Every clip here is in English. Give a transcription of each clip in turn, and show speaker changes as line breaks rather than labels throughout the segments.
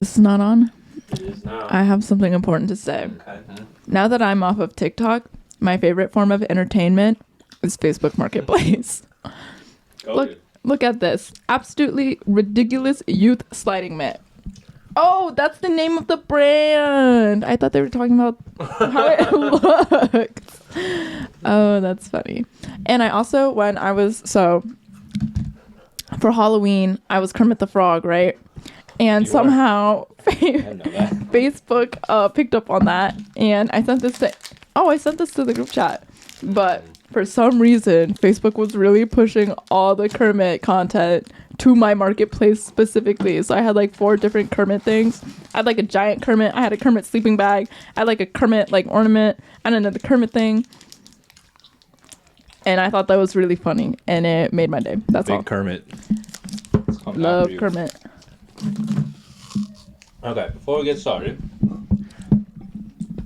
This is not on.
It is now.
I have something important to say.
Okay.
Now that I'm off of TikTok, my favorite form of entertainment is Facebook Marketplace. Look at this. Absolutely ridiculous youth sliding mitt. Oh, that's the name of the brand. I thought they were talking about how it looks. Oh, that's funny. And I also, for Halloween, I was Kermit the Frog, right? And somehow Facebook picked up on that, and I sent this to the group chat. But for some reason, Facebook was really pushing all the Kermit content to my marketplace specifically. So I had like 4 different Kermit things. I had like a giant Kermit. I had a Kermit sleeping bag. I had like a Kermit like ornament and another Kermit thing. And I thought that was really funny, and it made my day. That's all.
Big Kermit.
Love Kermit.
Okay, before we get started,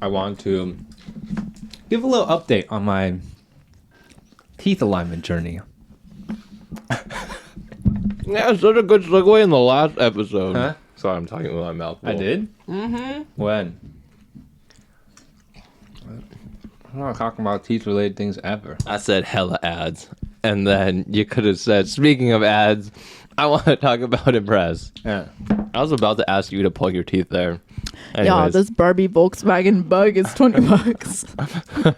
I want to give a little update on my teeth alignment journey.
Yeah, such a good segue in the last episode.
Huh?
Sorry, I'm talking with my mouth full.
I did? Mm-hmm. When? I'm not talking about teeth-related things ever.
I said hella ads. And then you could have said, speaking of ads, I want to talk about Impress.
Yeah.
I was about to ask you to plug your teeth there.
Yeah,
Anyways,
this Barbie Volkswagen bug is $20.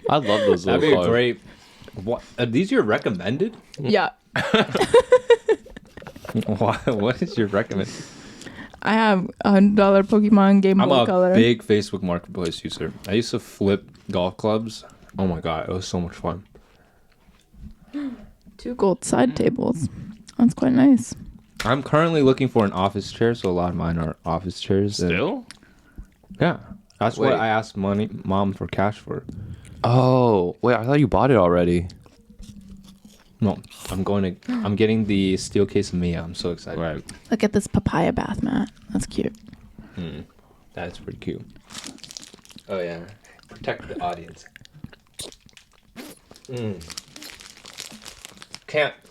I love those
That'd
little
be a
cars.
great... What? Are these your recommended?
Yeah.
What is your recommend?
I have $100 Pokemon Game
I'm
Boy
a
Color.
big Facebook Marketplace user. I used to flip golf clubs. Oh my god, it was so much fun.
2 gold side tables. That's quite nice.
I'm currently looking for an office chair, so a lot of mine are office chairs. and-
Still?
Yeah. That's
Wait.
what I asked mom for cash for.
Oh, wait, I thought you bought it already.
No, I'm getting the steel case of Mia. I'm so excited.
Right.
Look at this papaya bath mat. That's cute.
That's pretty cute. Oh yeah. Protect the audience.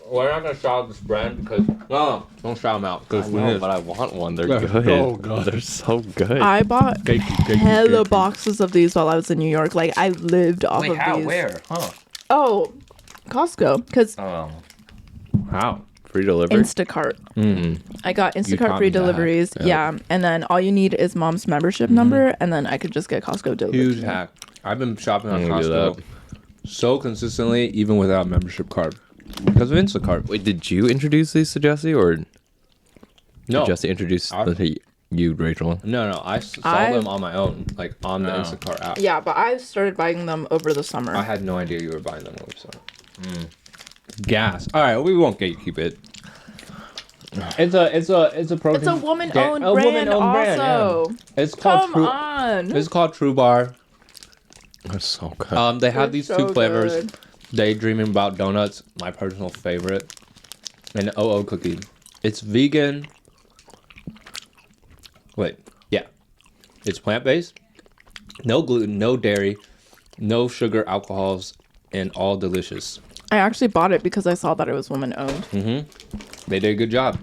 We're not gonna shout out this brand because no, don't shout them out
I
because
know, but I want one. They're
They're
good.
so good.
They're so good.
I bought hella boxes of these while I was in New York. Like, I lived off of these.
Where? Huh?
Oh, Costco. Because
Oh.
How?
Free delivery?
Instacart. I got
taught
Instacart free
me that.
deliveries. Yeah. And then all you need is mom's membership number. And then I could just get Costco delivered.
Huge hack. I've been shopping on
I'm gonna do
Costco so consistently, even without a membership card, because of Instacart.
Wait, did you introduce these to Jesse, or did
No,
Jesse introduce them to you, Rachel?
no, I saw them on my own, like on the Instacart app.
Yeah, but I started buying them over the summer.
I had no idea you were buying them over summer. Gas. All right, we won't gatekeep it. It's a protein.
It's a woman-owned brand
woman-owned
also.
yeah. It's called
Come on.
It's called True Bar.
They're so good.
They have
It's
these
so
2 flavors.
good.
Daydreaming About Donuts, my personal favorite, and OO cookie. It's vegan. Wait, yeah, it's plant-based, no gluten, no dairy, no sugar, alcohols, and all delicious.
I actually bought it because I saw that it was woman-owned.
They did a good job.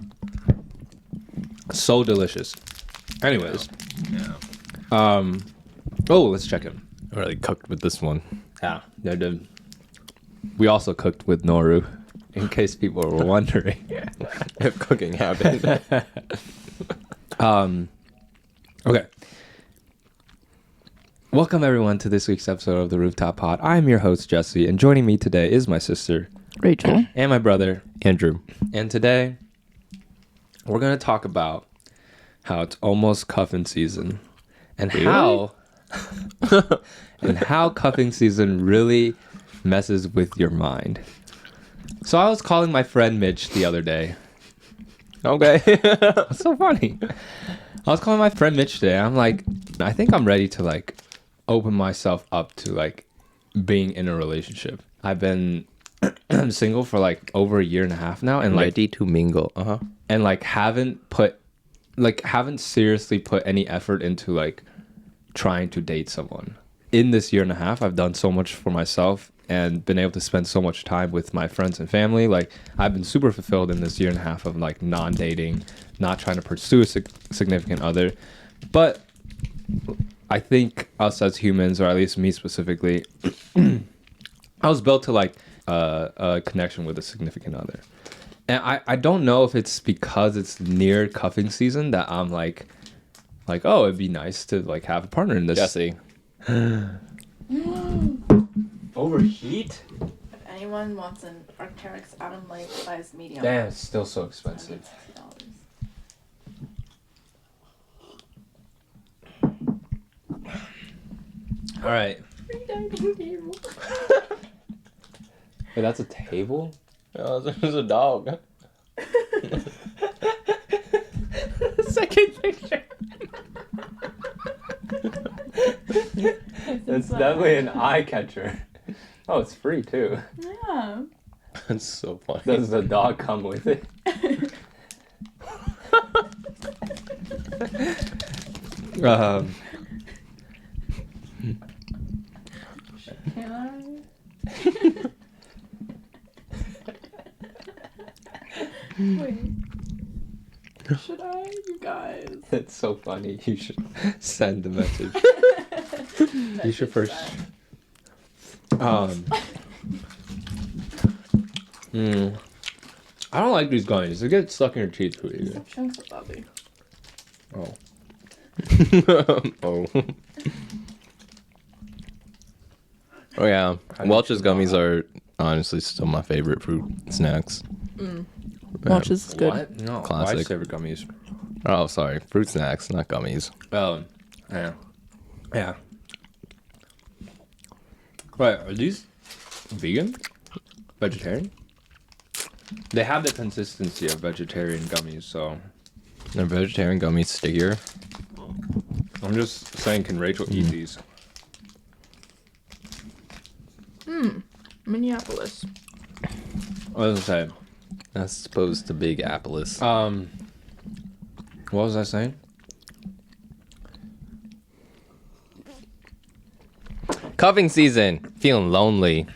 So delicious. Anyways, oh, let's check in.
I really cooked with this one.
Yeah, they did. We also cooked with Noru, in case people were wondering.
If cooking happened.
Okay. Welcome everyone to this week's episode of the Rooftop Pod. I'm your host Jesse, and joining me today is my sister
Rachel.
and my brother.
Andrew.
And today we're gonna talk about how it's almost cuffin season, and how cuffing season really messes with your mind. So I was calling my friend Mitch the other day.
Okay.
It's so funny. I was calling my friend Mitch today. I'm like, I think I'm ready to like open myself up to like being in a relationship. I've been single for like over a year and a half now, and like
Ready to mingle.
and like haven't seriously put any effort into like trying to date someone. In this year and a half, I've done so much for myself and been able to spend so much time with my friends and family. Like, I've been super fulfilled in this year and a half of like non-dating, not trying to pursue a significant other. But I think us as humans, or at least me specifically, I was built to like a connection with a significant other. And I don't know if it's because it's near cuffing season that I'm like, oh, it'd be nice to like have a partner in this.
Jesse.
Overheat?
If anyone wants an Arc'teryx Atom Light size medium,
Damn, it's still so expensive. All right. Wait, that's a table?
Oh, there's a dog.
Second picture.
That's definitely an eye catcher. Oh, it's free too.
Yeah.
That's so funny.
Does the dog come with it? um,
Can I? Wait. Should I? You guys.
it's so funny. You should send the message. You should first. I don't like these gummies. They get stuck in your teeth too easy.
Stop showing so loudly.
Oh.
Oh. Oh yeah, Welch's gummies are honestly still my favorite fruit snacks.
Welch's is good.
What? No.
Classic.
Wife's favorite gummies.
Oh, sorry, fruit snacks, not gummies.
Oh. Yeah. Yeah. Wait, are these vegan? Vegetarian? They have the consistency of vegetarian gummies, so
They're vegetarian gummies stickier.
I'm just saying, can Rachel eat these?
Minneapolis.
What was I saying?
That's supposed to Big Apple's.
What was I saying?
Cuffing season. Feeling lonely.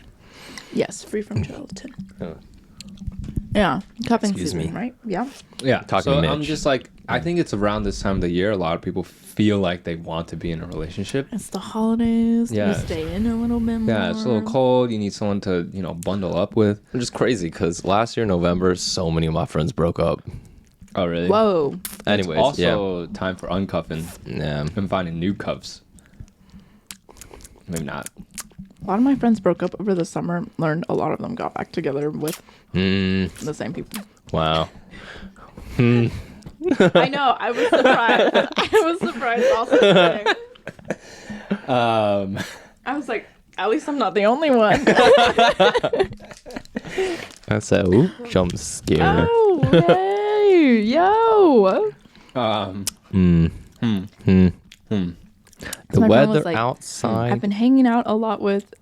Yes, free from gelatin.
Oh.
Yeah, cupping
Excuse
season,
me.
right? Yeah.
Yeah,
Talking
so
to
I'm
Mitch.
just like, I think it's around this time of the year, a lot of people feel like they want to be in a relationship.
It's the holidays.
Yeah.
You stay in a little bit more.
Yeah, it's a little cold. You need someone to, bundle up with.
Which is crazy because last year, November, so many of my friends broke up.
Oh, really?
Whoa.
Anyways,
It's also time for uncuffing
yeah.
and finding new cuffs. Maybe not.
A lot of my friends broke up over the summer. Learned a lot of them got back together with the same people.
Wow.
I know. I was surprised. I was surprised also. I was like, at least I'm not the only one.
That's a jump scare.
Oh, hey, yo.
The
My friend was
weather
like,
outside.
I've been hanging out a lot with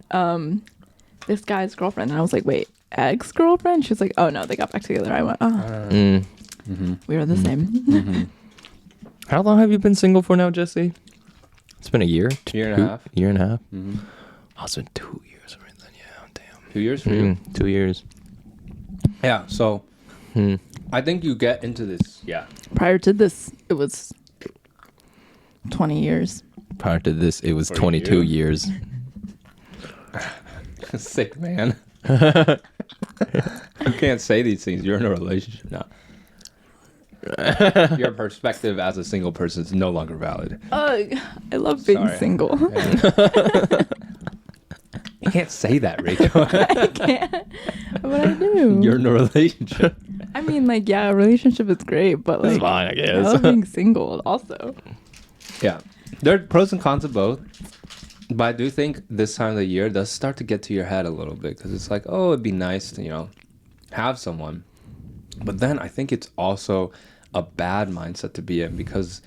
this guy's girlfriend. And I was like, wait, ex-girlfriend? She was like, oh, no, they got back together. I went, oh. We are the same.
How long have you been single for now, Jesse? It's been a year.
Year and a half.
Year and a half. Oh, it's been 2 years right then. Yeah, damn.
2 years for you?
2 years.
Yeah, so I think you get into this. Yeah.
Prior to this, it was 20 years.
Prior to this, it was
For
22
you?
years.
Sick, man. You can't say these things. You're in a relationship now. Your perspective as a single person is no longer valid.
Ugh, I love being
Sorry.
single.
You can't say that, Rachel.
I can't. What I do?
You're in a relationship.
I mean, like, yeah, a relationship is great, but like,
It's fine, I
I
guess.
love being single also.
Yeah. There are pros and cons of both. But I do think this time of the year does start to get to your head a little bit because it's like, oh, it'd be nice to, have someone. But then I think it's also a bad mindset to be in because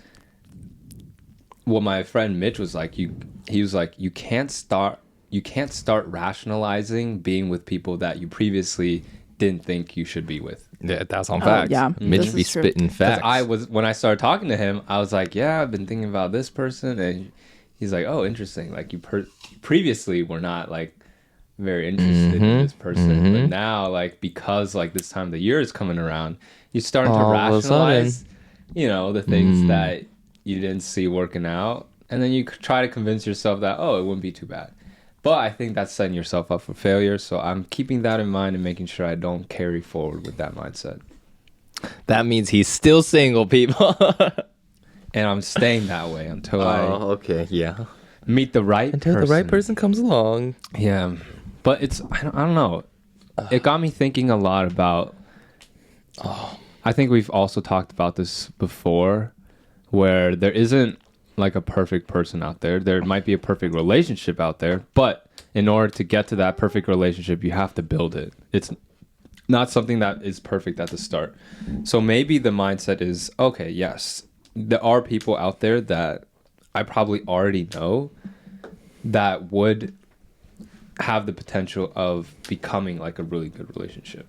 what my friend Mitch was like, he was like, you can't start rationalizing being with people that you previously didn't think you should be with.
Yeah, that's on
Oh,
facts.
yeah.
Mitch
This
be
is true.
spitting facts.
When I started talking to him, I was like, yeah, I've been thinking about this person, and he's like, oh, interesting. Like you previously were not like very interested in this person. But now, like, because like this time of the year is coming around, you're starting to rationalize, you know, the things that you didn't see working out. And then you try to convince yourself that, oh, it wouldn't be too bad. But I think that's setting yourself up for failure. So I'm keeping that in mind and making sure I don't carry forward with that mindset.
That means he's still single, people.
And I'm staying that way until
okay, yeah.
meet the right
Until
person.
the right person comes along.
Yeah. But I don't know. It got me thinking a lot about, I think we've also talked about this before, where there isn't like a perfect person out there. There might be a perfect relationship out there, but in order to get to that perfect relationship, you have to build it. It's not something that is perfect at the start. So maybe the mindset is, okay, yes, there are people out there that I probably already know that would have the potential of becoming like a really good relationship.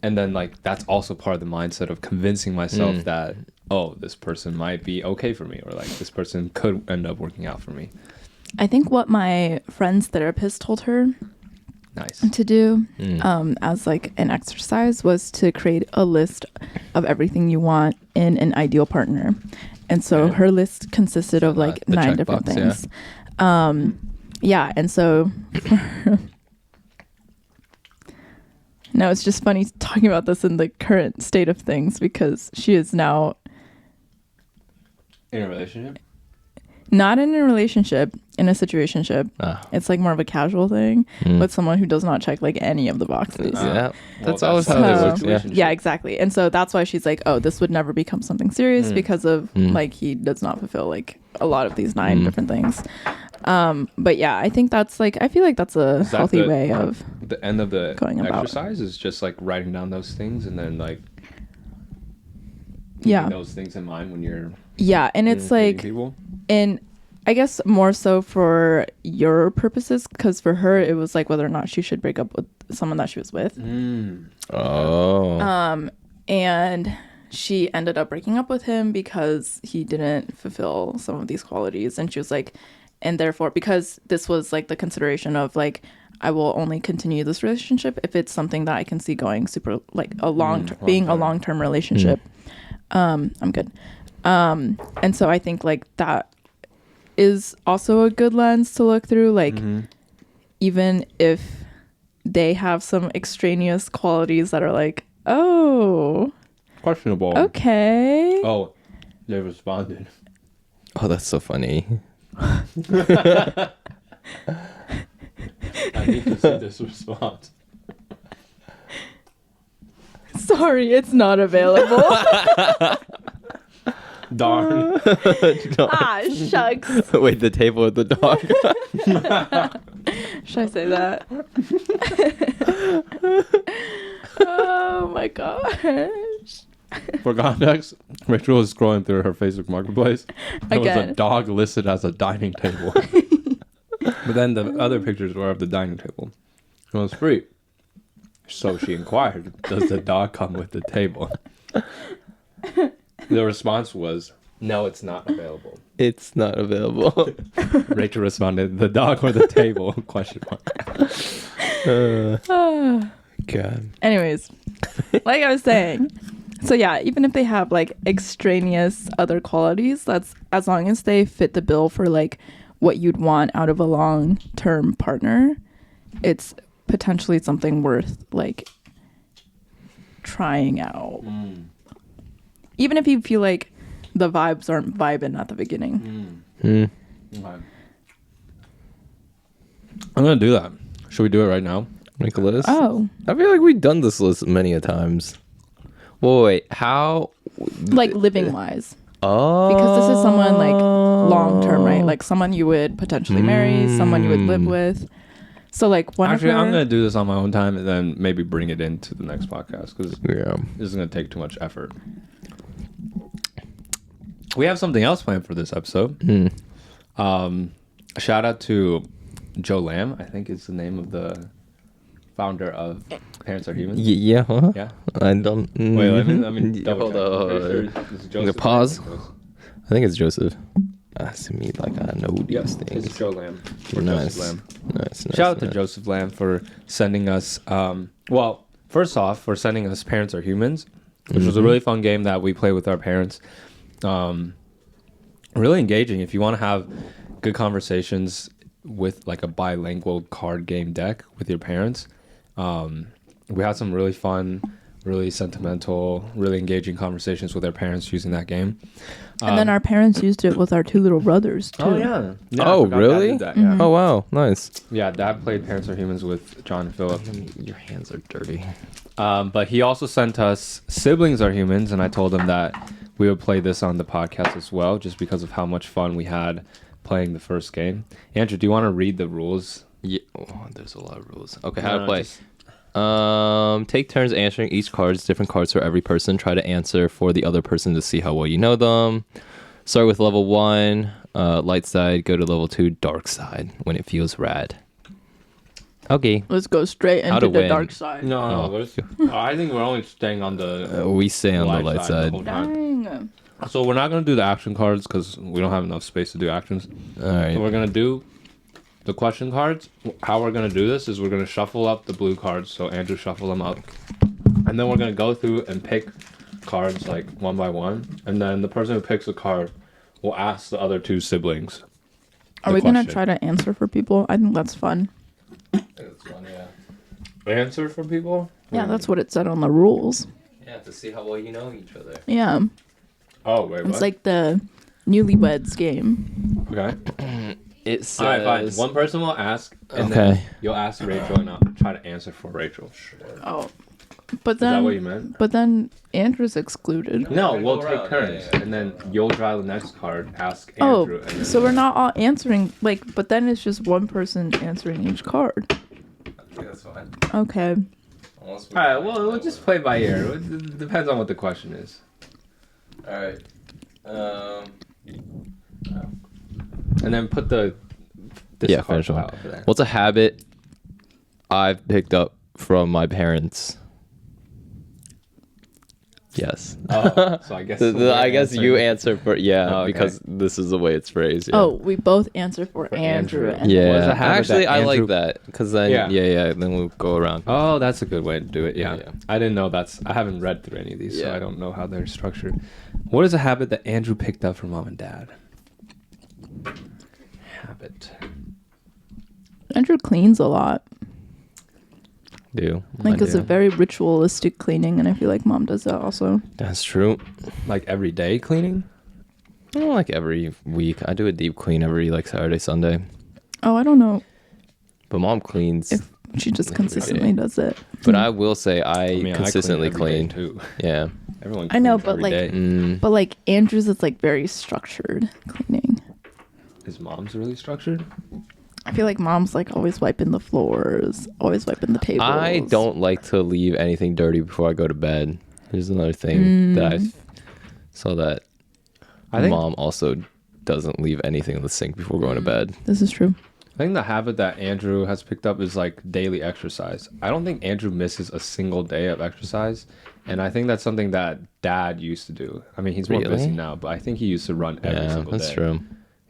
And then like that's also part of the mindset of convincing myself that, oh, this person might be okay for me, or like this person could end up working out for me.
I think what my friend's therapist told her to do as like an exercise was to create a list of everything you want in an ideal partner. And so her list consisted of like 9 different things. Yeah. And so no, it's just funny talking about this in the current state of things because she is now
in a relationship.
Not in a relationship, in a situationship. It's like more of a casual thing with someone who does not check like any of the boxes.
Yeah, that's always how it works.
Yeah, exactly. And so that's why she's like, oh, this would never become something serious because of like he does not fulfill like a lot of these 9 different things. But yeah, I think that's like, I feel like that's a healthy way of
the end of the
going about.
Exercise is just like writing down those things and then like
keeping
those things in mind when you're
and it's like
people.
And I guess more so for your purposes, because for her it was like whether or not she should break up with someone that she was with. And she ended up breaking up with him because he didn't fulfill some of these qualities. And she was like, and therefore, because this was like the consideration of like, I will only continue this relationship if it's something that I can see going super like a long-term relationship. I'm good. And so I think like that is also a good lens to look through, like even if they have some extraneous qualities that are like, oh,
questionable.
Okay.
Oh, they responded.
Oh, that's so funny.
I need to see this response.
Sorry, it's not available.
Darn.
Shucks.
Wait, the table with the dog.
Should I say that? Oh my gosh.
For context, Rachel is scrolling through her Facebook Marketplace. There was a dog listed as a dining table. But then the other pictures were of the dining table. It was free. So she inquired, does the dog come with the table? The response was, no, it's not available.
It's not available.
Rachel responded, the dog or the table? Question mark.
God.
Anyways, like I was saying, so yeah, even if they have like extraneous other qualities, that's as long as they fit the bill for like what you'd want out of a long-term partner, it's potentially something worth like trying out. Even if you feel like the vibes aren't vibing at the beginning.
Okay. I'm gonna do that. Should we do it right now?
Make a list?
Oh.
I feel like we've done this list many a times. Wait, how?
Like living wise.
Oh.
Because this is someone like long term, right? Like someone you would potentially marry, someone you would live with. So like one
Actually,
of
I'm gonna do this on my own time and then maybe bring it into the next podcast because this is gonna take too much effort. We have something else planned for this episode. Shout out to Joe Lamb, I think is the name of the founder of Parents Are Humans.
Yeah. Huh?
Yeah.
I don't.
Wait, let me
hold on. I'm gonna pause. I think it's Joseph. Asking me like I know these
Yes,
things.
it's Joe Lamb. Or
Nice.
Joseph Lamb.
Nice.
Shout out to Joseph Lamb for sending us. Well, first off, for sending us Parents Are Humans, which was a really fun game that we play with our parents. Really engaging. If you want to have good conversations with like a bilingual card game deck with your parents, we had some really fun, really sentimental, really engaging conversations with our parents using that game.
And then our parents used it with our 2 little brothers too.
Oh yeah.
Oh, really?
Dad did that, yeah.
Oh wow, nice.
Yeah, Dad played Parents Are Humans with John and Philip.
Your hands are dirty.
But he also sent us Siblings Are Humans, and I told him that we would play this on the podcast as well, just because of how much fun we had playing the first game. Andrew, do you want to read the rules?
Yeah. Oh, there's a lot of rules. Okay, how to play? Take turns answering each cards. Different cards for every person. Try to answer for the other person to see how well you know them. Start with level 1, light side. Go to level 2, dark side. When it feels rad. Okay.
Let's go straight
How
into
to
the
win.
dark side.
No, I think we're only staying on the
We stay on the light
the
side.
whole time.
Dang.
So we're not going to do the action cards because we don't have enough space to do actions.
All right.
So we're going to do the question cards. How we're going to do this is we're going to shuffle up the blue cards. So Andrew shuffle them up. And then we're going to go through and pick cards like one by one. And then the person who picks a card will ask the other 2 siblings.
Are we going to try to answer for people? I think that's fun.
It's fun, yeah. Answer for people?
Yeah, that's what it said on the rules.
Yeah, to see how well you know each other.
Yeah.
Oh, wait, what?
It's like the newlyweds game.
Okay.
It says...
All right, fine. One person will ask, and then you'll ask Rachel, and I'll try to answer for Rachel.
Oh. But
Is that
then
what you meant?
But then Andrew's excluded.
No, we'll
go
take
around.
turns,
Yeah.
and then you'll draw the next card, ask
Oh,
Andrew. And then
so we're not all answering, like, but then it's just one person answering each card.
I think that's fine.
Okay.
All right, well, we'll just play by ear. It depends on what the question is.
All right.
And then put the
Yeah,
card
finish
file
one.
over there.
What's a habit I've picked up from my parents? Yes.
Oh, so I guess
I guess you answer for
Oh, okay.
because this is the way it's phrased. Yeah.
Oh, we both answer for
Andrew.
Andrew. And
What is
yeah.
a habit
Actually,
that
I
Andrew-
like that because then
Yeah.
then we'll go around.
Oh, that's a good way to do it. Yeah.
Yeah.
I didn't know I haven't read through any of these, so
Yeah.
I don't know how they're structured. What is a habit that Andrew picked up from mom and dad? Habit.
Andrew cleans a lot.
Do
Like, it's
do.
a very ritualistic cleaning, and I feel like mom does that also.
That's true.
Like every day cleaning?
I don't like every week. I do a deep clean every like Saturday, Sunday.
Oh, I don't know
But mom cleans.
if she just
Every
consistently
day.
does it.
But I will say I,
mean,
consistently
I clean
clean.
every day, too.
Yeah.
Everyone
I know,
cleans
but,
every
like-
day.
But like Andrew's is like very structured cleaning.
His mom's really structured?
I feel like mom's like always wiping the floors, always wiping the tables.
I don't like to leave anything dirty before I go to bed. Here's another thing that I saw that
I think-
mom also doesn't leave anything in the sink before going to bed.
This is true.
I think the habit that Andrew has picked up is like daily exercise. I don't think Andrew misses a single day of exercise. And I think that's something that dad used to do. I mean, he's more
Really?
busy now, but I think he used to run every
Yeah,
single
that's
day.
true.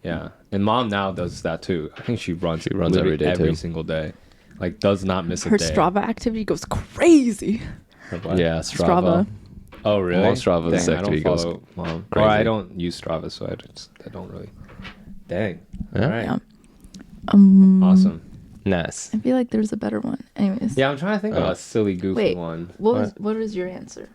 Yeah. And mom now does that too. I think she runs
runs every day,
every
too.
single day. Like does not miss a
Her
day.
Strava activity goes crazy.
Her what?
Yeah,
Strava.
Oh really?
Mom's Strava's
Dang, I don't
activity goes
follow mom.
crazy.
Or I don't use Strava, so I don't really. Dang.
Yeah.
All right.
Yeah.
Awesome.
Nice.
I feel like there's a better one. Anyways.
Yeah, I'm trying to think of a silly, goofy
Wait.
one.
What was your answer?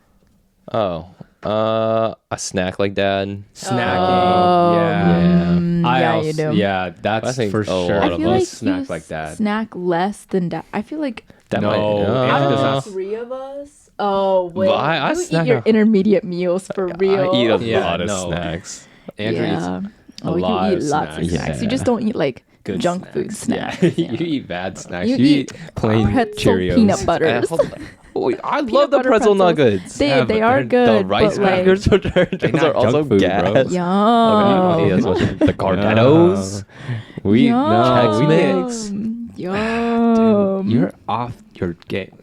Oh, a snack like dad.
Snacking. Yeah. I
yeah,
also,
you do.
Yeah, that's
I think
for
a
sure.
lot
I
of
feel
us
like
snack
you
like that.
Snack less than dad. I feel like
That
No,
might.
Andrew does not-
three of us. Oh wait,
But I
you
snack
eat your
a-
intermediate meals for real.
I eat a
Yeah,
lot of
no.
snacks.
Andrew eats
yeah.
a
Oh,
lot
you
of
eat lots
snacks.
of snacks. You
Yeah.
just don't eat like
good
junk food snacks.
Yeah.
Yeah.
You eat bad snacks.
You
You,
eat
eat plain
pretzel
Cheerios.
peanut butters.
I love the
butter
pretzel
pretzels.
nuggets.
They
Yeah,
they
but
are
they're-
good.
The rice
but, like,
crackers are,
They're
those
not
are also
junk food,
gas.
bro.
Yum.
The Gardettos.
We
Yum.
no, we
Chex
can't.
Mix.
Yum.
You're off your game.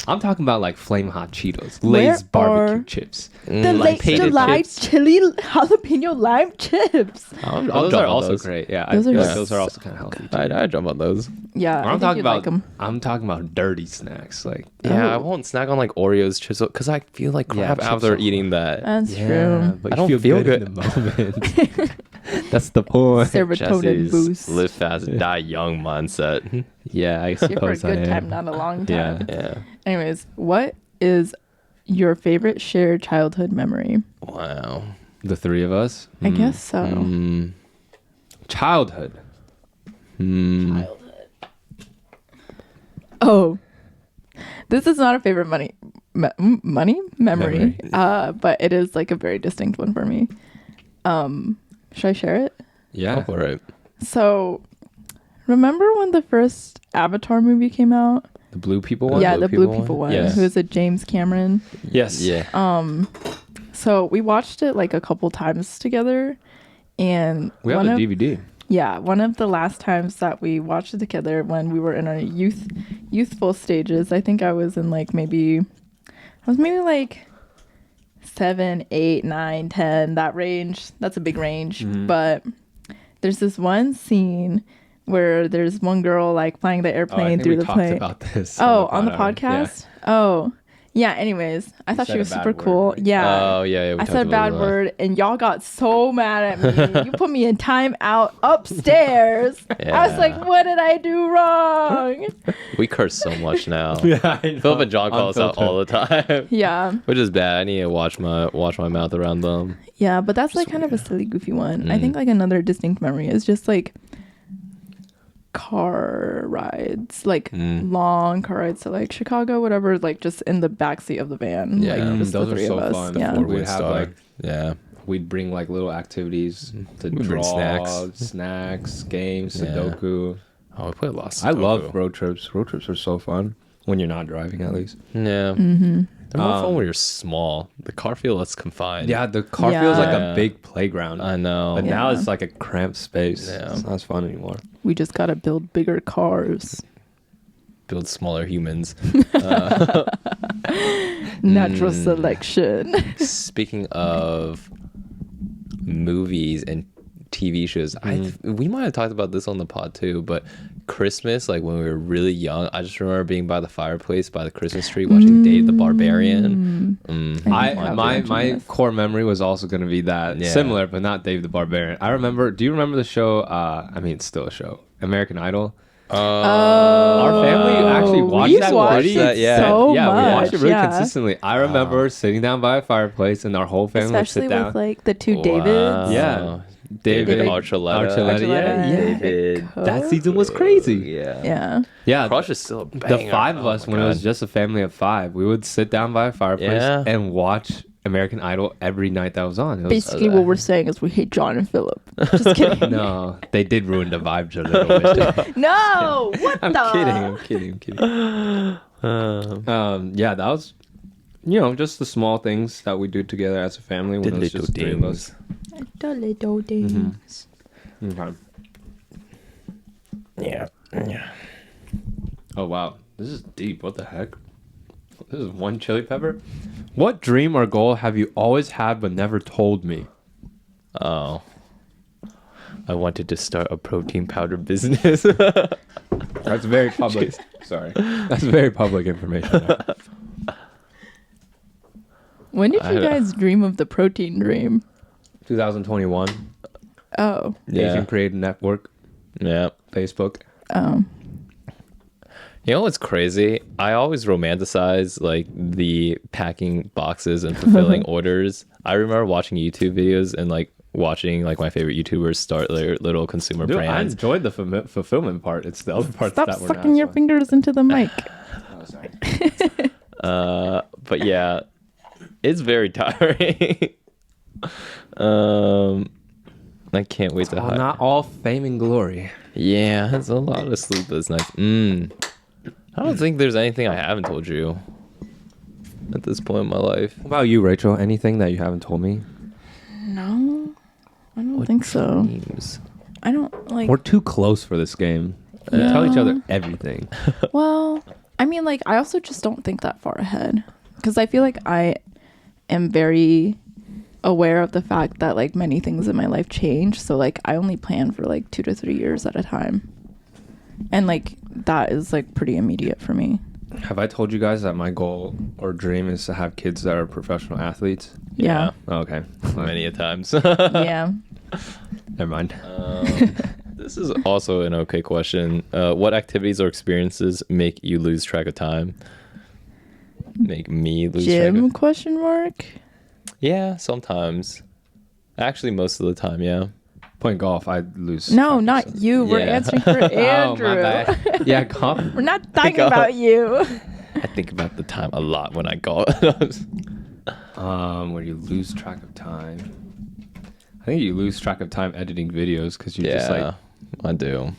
I'm talking about like flame hot Cheetos,
Where
Lay's barbecue
are
chips.
The
like
late
painted
July
chips.
chili jalapeno lime chips.
Those are also great. Yeah,
Those
I feel
are
like those are also kind of healthy. Too.
I'd jump on those.
Yeah,
Or
I
I'm
think
talking
you'd
about
like 'em.
I'm talking about dirty snacks like
Yeah, I
Oh.
won't snack on like Oreos chips because I feel like
Yeah,
crap
chips
after
are
eating that.
That's true.
but
I don't feel
in
good.
the moment. That's the point.
Serotonin
Jesse's
boost.
live fast, die young mindset.
Yeah, I
Here for a
suppose I
good time,
am.
not a long
Yeah.
time.
Yeah.
Anyways, what is your favorite shared childhood memory?
Wow.
The three of us.
I guess so.
Mm.
Childhood.
Mm.
Oh, this is not a favorite memory,
Memory.
but it is like a very distinct one for me. Should I share it?
Yeah.
Go for it.
So, remember when the first Avatar movie came out?
The blue people one.
Yeah,
Blue
the Blue
People
People
one?
one.
Yes.
Who is it? James Cameron.
Yes.
Yeah.
So we watched it like a couple times together, and
We have
one
the
of-
DVD.
Yeah, one of the last times that we watched it together when we were in our youthful stages, I think I was in like maybe 7, 8, 9, 10, that range. That's a big range.
Mhm.
But there's this one scene where there's one girl like flying the
Oh, I
airplane
think
through
we
the
talked
plane.
about this.
On the
pod already.
podcast? Oh. Yeah, anyways, I thought
said
she
a
was
bad
super
word,
cool.
right?
Yeah.
Oh, yeah. We
I
talked
said a
about
bad
that.
word and y'all got so mad at me. You put me in time out upstairs. I was like,
Yeah.
what did I do wrong?
We curse so much now.
Yeah, I know.
Philip and John call us out
Unfiltered.
all the time,
Yeah.
which is bad. I need to watch my mouth around them.
Yeah, but that's like kind of a silly, goofy one. I think like another distinct memory is just like car rides, like long car rides to like Chicago, whatever, like just in the backseat of the van.
Yeah.
like, just
those
the
are
three
so
of us.
fun.
Yeah.
We'd
Wood
have
Star.
like
Yeah.
we'd bring like little activities to
We'd
draw,
bring
snacks, games,
Yeah.
Sudoku.
Oh, we played lots.
I love road trips. Road trips are so fun when you're not driving, at least.
Yeah.
Mm-hmm.
They're more fun when you're small. The car feels less confined.
Yeah, the car feels like
Yeah.
a big playground.
I know.
But now
Yeah.
it's like a cramped space.
Yeah.
It's not as fun anymore.
We just gotta build bigger cars.
Build smaller humans.
Natural selection.
Speaking of movies and TV shows, we might have talked about this on the pod too, but Christmas, like when we were really young, I just remember being by the fireplace by the Christmas tree watching Dave the Barbarian.
My core memory was also going to be that
Yeah.
similar, but not Dave the Barbarian. I remember. Do you remember the show? I mean, it's still a show, American Idol. Our family actually watched
we've
that.
watched
pretty-
it
yeah.
so
yeah,
much.
we watched it really
yeah.
consistently. I remember sitting down by a fireplace, and our whole family would
Especially
sit down.
with like the two
Wow.
Davids.
Yeah.
David
David
Archuleta.
Archuleta, yeah.
David.
That season was crazy.
Yeah.
Yeah.
Yeah,
Crush is still a
the
banger.
five of
Oh
us,
my
when it was
God.
just a family of five, we would sit down by a fireplace
Yeah.
and watch American Idol every night that was on. It was,
Basically, what we're saying is we hate John and Philip. Just kidding.
no, they did ruin the vibes a little bit.
No, what
I'm
the?
kidding. Yeah, that was, just the small things that we do together as a family when
The
it was
little
just three of us.
The little things.
Okay.
Yeah.
Oh wow, this is deep. What the heck? This is one chili pepper. What dream or goal have you always had but never told me?
Oh. I wanted to start a protein powder business.
That's very public. Sorry, that's very public information.
When did you guys dream of the protein dream?
2021.
Oh.
Asian Creative Network,
Yeah.
Facebook.
Oh.
You know what's crazy? I always romanticize like the packing boxes and fulfilling orders. I remember watching YouTube videos and like watching like my favorite YouTubers start their little consumer
Dude, I
brands.
enjoyed the fulfillment part. It's the other parts
Stop
that were
sucking your fingers into the mic.
Oh, sorry.
But yeah, it's very tiring. I can't wait to
Oh, not all fame and glory.
Yeah, it's a lot of sleepless nights. I don't think there's anything I haven't told you at this point in my life.
What about you, Rachel? Anything that you haven't told me?
No, I don't think so.
Dreams.
I don't like.
We're too close for this game. We tell each
Yeah.
other everything.
Well, I mean, like, I also just don't think that far ahead because I feel like I am very aware of the fact that like many things in my life change. So like I only plan for like 2 to 3 years at a time, and like that is like pretty immediate for me.
Have I told you guys that my goal or dream is to have kids that are professional athletes?
Yeah.
Oh, okay.
Many a times.
Yeah.
Never mind.
This is also an okay question. What activities or experiences make you lose track of time? Make me lose track
Gym
of...
question mark.
Yeah, sometimes. Actually, most of the time, yeah.
Playing golf, I lose.
No,
track
not
of
you. We're
Yeah.
answering for Andrew.
Oh, my bad. Yeah, golf.
We're not talking
Go.
about you.
I think about the time a lot when I golf.
Where you lose track of time. I think you lose track of time editing videos because you just like
I do.
you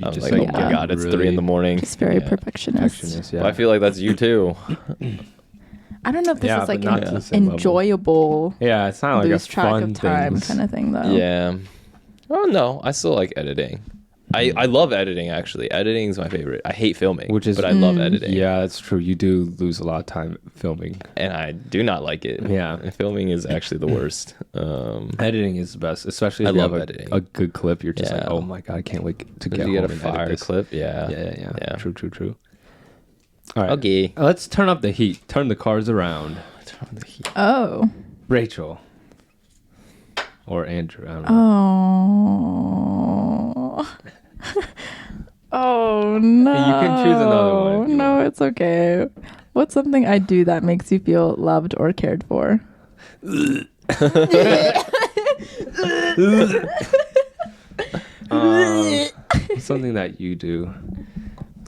I'm
just
like,
like
oh my
yeah.
god, it's 3
really
in the morning.
Just very
Yeah.
perfectionist.
perfectionist. Yeah.
Well, I feel like that's you too.
I don't know if this
Yeah,
is like
but not
an
to the same level.
enjoyable
yeah, it's not like
lose
a
track
fun
of time
thing.
kind of thing though.
Yeah. Oh no, I still like editing. I love editing actually. Editing is my favorite. I hate filming,
Which is-
but I love editing.
Yeah, that's true. You do lose a lot of time filming.
And I do not like it.
Yeah.
And filming is actually the worst.
Editing is the best, especially
I
if you
love
have
editing.
a good clip. You're just like,
Yeah.
oh my god, I can't wait to
Did
get
you get a
home and edit
fire
this.
clip? Yeah.
Yeah.
Yeah.
True. All right.
Okay.
Let's turn up the heat. Turn the cards around.
Oh.
Rachel. Or Andrew. I don't know.
Oh. Oh no.
You can choose another one if you
No,
want.
it's okay. What's something I do that makes you feel loved or cared for?
Something that you do.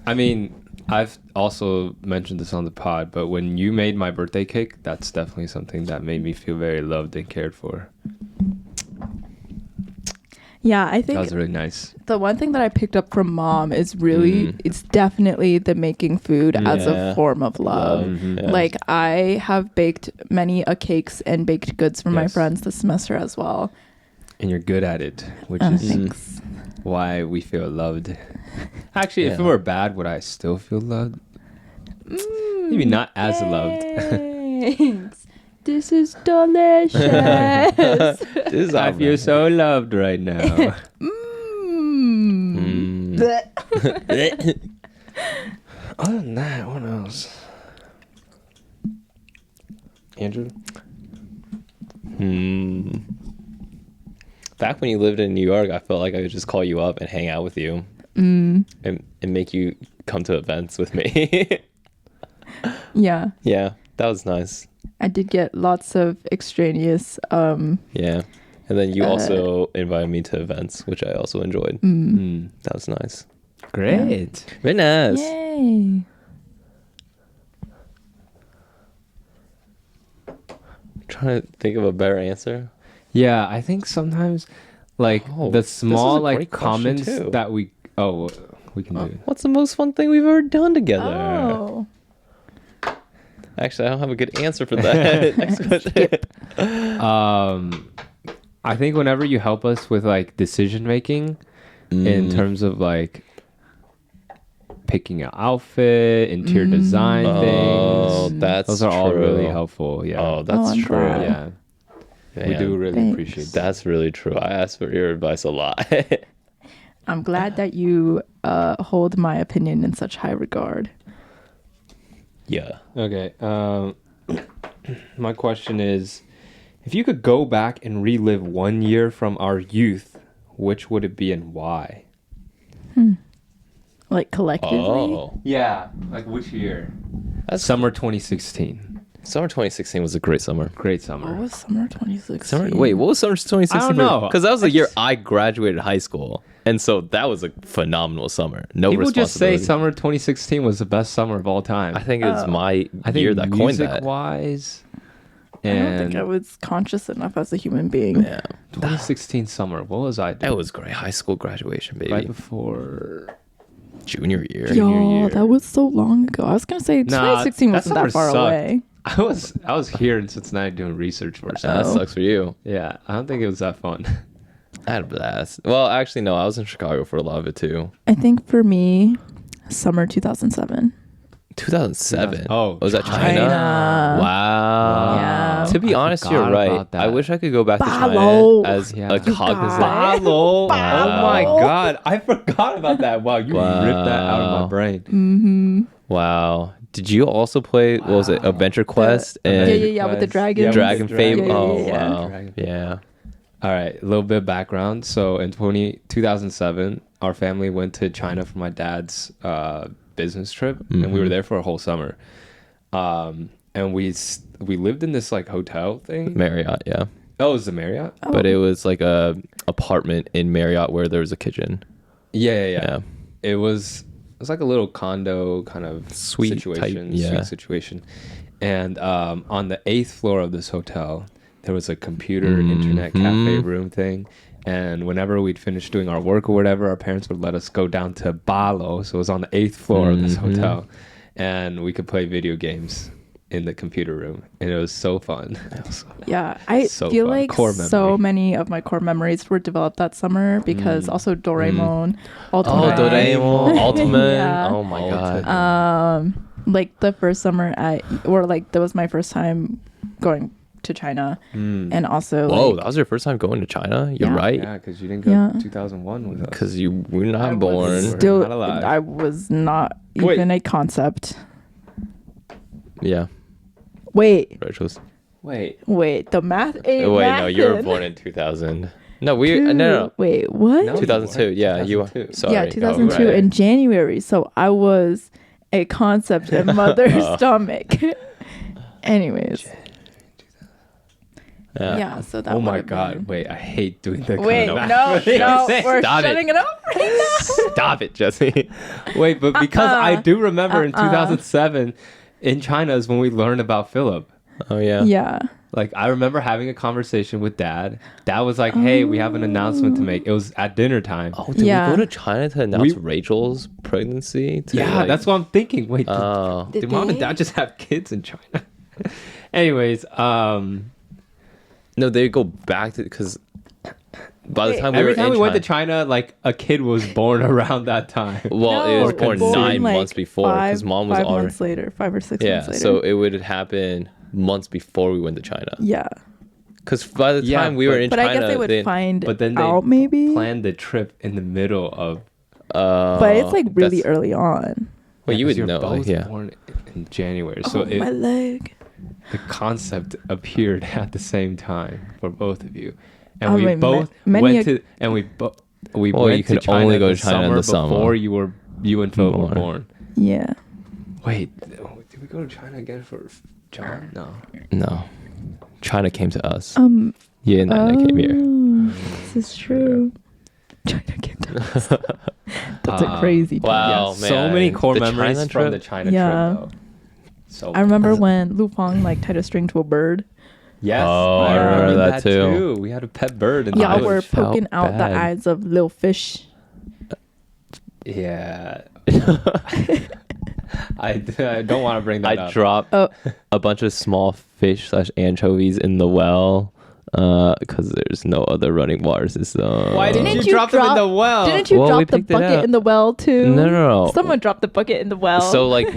I mean, I've also mentioned this on the pod, but when you made my birthday cake, that's definitely something that made me feel very loved and cared for.
Yeah, I
That
think
was really nice.
the one thing that I picked up from mom is really, it's definitely the making food as
Yeah.
a form of love.
Yeah.
Like I have baked many cakes and baked goods for my
Yes.
friends this semester as well.
And you're good at it, which
Oh,
is
thanks.
why we feel loved. Actually, if it
Yeah.
were bad, would I still feel loved? Maybe not as loved.
Thanks. This is delicious.
This is
I feel so loved right now.
Mm.
Other than that, what else? Andrew?
Back when you lived in New York, I felt like I could just call you up and hang out with you and make you come to events with me.
Yeah,
Yeah, that was nice.
I did get lots of extraneous.
Yeah. And then you also invited me to events, which I also enjoyed. That was nice.
Great.
Very nice.
Yay!
Trying to think of a better answer.
Yeah, I think sometimes, like,
Oh,
the
this is
small,
a
like,
great question,
comments
too.
that we... Oh, we can do it.
What's the most fun thing we've ever done together?
Oh,
Actually, I don't have a good answer for that. Next question.
I think whenever you help us with, like, decision making in terms of, like, picking an outfit, interior design
Oh,
things,
that's
those are all really
true.
helpful. Yeah.
Oh, that's
I'm
true.
glad.
yeah. We
Man,
do really
Thanks.
appreciate that.
That's really true. I ask for your advice a lot.
I'm glad that you hold my opinion in such high regard.
Yeah.
Okay. My question is, if you could go back and relive 1 year from our youth, which would it be and why?
Like collectively.
Oh,
Yeah, like which year?
that's
Summer 2016.
summer 2016 was a great summer.
Great
What
summer.
was summer 2016?
Summer. Wait, what was summer 2016?
I don't know.
Because that was the year I graduated high school, and so that was a phenomenal summer. No
People just say
responsibility.
summer 2016 was the best summer of all time.
I think it's my
I think
year that coined that.
music-wise,
I don't
and
think I was conscious enough as a human being.
Yeah,
2016 summer. What was I doing?
that was great. High school graduation, baby.
Right before.
Junior year.
Junior
Yo,
year.
that was so long ago. I was gonna say
Nah,
2016
that
wasn't
summer
that far
sucked.
away.
I was here in Cincinnati doing research for
That
something.
sucks for you.
Yeah, I don't think it was that fun.
I had a blast. Well, actually, no. I was in Chicago for a lot of it too.
I think for me, summer 2007.
2007.
Oh,
was that China?
China.
Wow.
Yeah.
To be
I
honest,
forgot
you're right.
about that.
I wish I could go back to China
Balo.
as
Yeah.
a
You
cognizant.
Balo.
Wow.
Oh my god, I forgot about that. Wow, you ripped that out of my brain.
Mm-hmm.
Wow. Did you also play, what was it, Adventure Quest?
Yeah,
and
with the dragons.
Dragon Fable?
Yeah,
Oh,
yeah.
wow.
Dragon
Yeah.
All right, a little bit of background. So in 2007, our family went to China for my dad's business trip, and we were there for a whole summer. And we lived in this like hotel thing.
Marriott, yeah.
Oh, it was the Marriott?
Oh.
But it was like a apartment in Marriott where there was a kitchen.
Yeah. It was like a little condo kind of
Suite
situation,
type, yeah.
suite situation. And on the 8th floor of this hotel, there was a computer, internet, cafe room thing. And whenever we'd finish doing our work or whatever, our parents would let us go down to Balo. So it was on the 8th floor of this hotel. And we could play video games in the computer room. And it was so fun.
Yeah, I
So
feel
fun.
like
Core
so
memory.
many of my core memories were developed that summer because also Doraemon, Ultimate.
Oh, Doraemon, Ultimate.
Yeah.
Oh my god.
Like the first summer that was my first time going to China, and also
Whoa,
like,
that was your first time going to China? You're
Yeah.
right.
Yeah, because you didn't go
Yeah.
2001 with us.
Because you were not
I
born.
was
Not
still
alive.
I was not
Wait.
even a concept.
Yeah.
Wait,
Rachel's.
Wait.
the math ain't
Wait, no, you were
mathin'.
born in 2000. No, no.
Wait, what?
No.
2002. Yeah, you were.
2002.
Sorry.
Yeah, 2002
Oh, right.
in January. So I was a concept in mother's stomach. Anyways, yeah. So that.
Oh my
would've
god.
been-
Wait, I hate doing that.
Wait,
kind of
no,
math.
we're
Stop it.
shutting it up right now.
Stop it, Jesse.
Wait, but because I do remember in 2007 in China is when we learned about Philip.
Oh, yeah.
Yeah.
Like, I remember having a conversation with Dad. Dad was like, hey, we have an announcement to make. It was at dinner time.
Oh, did
Yeah.
we go to China to announce Rachel's pregnancy?
Yeah, that's what I'm thinking. Wait,
Oh.
did Mom and Dad just have kids in China? Anyways,
No, they go back to, because by the time we were
every time
in
we went to
China,
China, like, a kid was born around that time.
well, it was
No,
born
born
9
like
months before because Mom was
5
already.
months later, 5 or 6
Yeah,
months later.
so it would happen months before we went to China.
yeah.
Because by the
Yeah,
time we were in
But
China,
I guess they would find
But then they
out maybe.
planned the trip in the middle of.
But it's like really
that's-
early on.
Well, you
'cause
would
you're
know,
both
yeah.
born in January, so
Oh, my leg.
the concept appeared at the same time for both of you, and
Oh,
we
wait,
both
many
went
a-
to and we
Well,
went
you can
to China
only go
the
to China in the summer.
before you and Phil were
Born.
born.
Yeah.
Wait, did we go to China again for John? No.
No. China came to us.
Um.
Yeah, and then they came here.
This is true. China came to us. That's a crazy. Trip.
Wow.
Yeah, so
man.
many core
The
memories
China
from
trip?
the China
Yeah.
trip. Though. So
I remember when Lu Fang like tied a string to a bird.
yes,
Oh, I remember that too.
We had a pet bird in the
Y'all
I
were
village.
felt
poking out the
bad.
eyes of little fish.
Yeah. I don't want to bring that
I
up.
dropped
Oh.
a bunch of small fish / anchovies in the well because there's no other running water system.
Why didn't
Didn't
you
you
drop them in
drop-
the well?
Didn't you
Well, we
drop the
picked it
bucket
up.
in the well too?
No.
Someone dropped the bucket in the well.
So like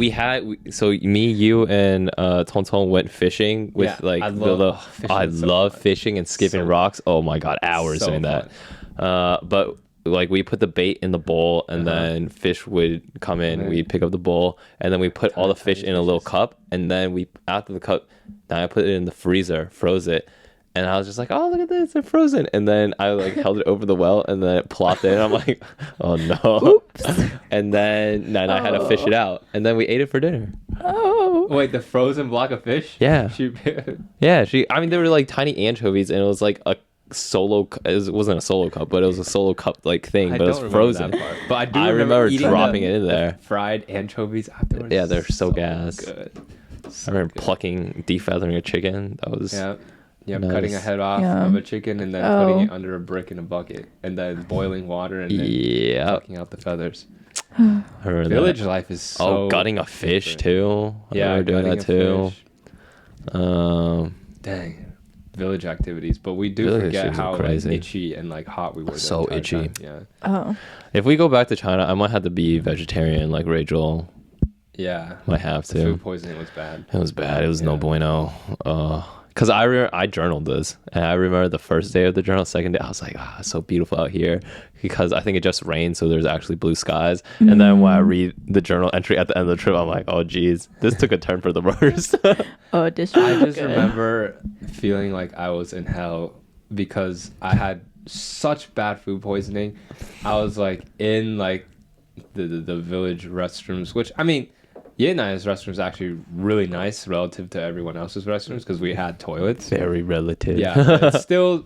so me, you, and Tong Tong went fishing with
Yeah,
like
I
the
love- fishing
I
is so
love
fun.
fishing and skipping
So
rocks. Oh my god, hours
So
doing that. But like we put the bait in the bowl and then fish would come in.
Right.
We'd pick up the bowl and then we put all the fish in a little cup and then we after the cup, then I put it in the freezer, froze it. And I was just like, oh, look at this, they're frozen. And then I like held it over the well and then it plopped in. I'm like, oh no. And then I had to fish it out. And then we ate it for dinner.
oh.
Wait, the frozen block of fish?
Yeah.
She,
Yeah, they were like tiny anchovies and it was like a solo, it wasn't a solo cup, but it was a solo cup like thing,
I
but it was
don't remember
frozen.
that part. But I do
I
remember
remember
eating
dropping
the-
it in there.
the fried anchovies afterwards.
Yeah, they're so gas.
Good.
I remember plucking, defeathering a chicken. That was
Yeah. Yep,
Nice.
cutting a head off
Yeah.
of a chicken and then putting it under a brick in a bucket and then boiling water and then
yeah.
plucking out the feathers.
I remember
Village
that.
life is so
Oh, gutting a fish
different.
too. I
Yeah,
remember doing
gutting
that
a
too.
fish. Dang. village activities, but we do
Village
forget
activities are
how like,
crazy.
itchy and like hot we were. the
So
entire
itchy.
time. Yeah.
Oh.
If we go back to China, I might have to be vegetarian, like Rachel.
Yeah.
Might have
The
to.
food poisoning was bad.
It was bad. It was no
Yeah.
bueno. Because I journaled this, and I remember the first day of the journal, second day, I was like, it's so beautiful out here. Because I think it just rained, so there's actually blue skies. And then when I read the journal entry at the end of the trip, I'm like, oh, geez, this took a turn for the worse.
Oh, this
I
was
just
good.
remember feeling like I was in hell because I had such bad food poisoning. I was like in like the village restrooms, which I mean, Yenai's restroom is actually really nice relative to everyone else's restrooms because we had toilets.
Very relative.
Yeah, but it's still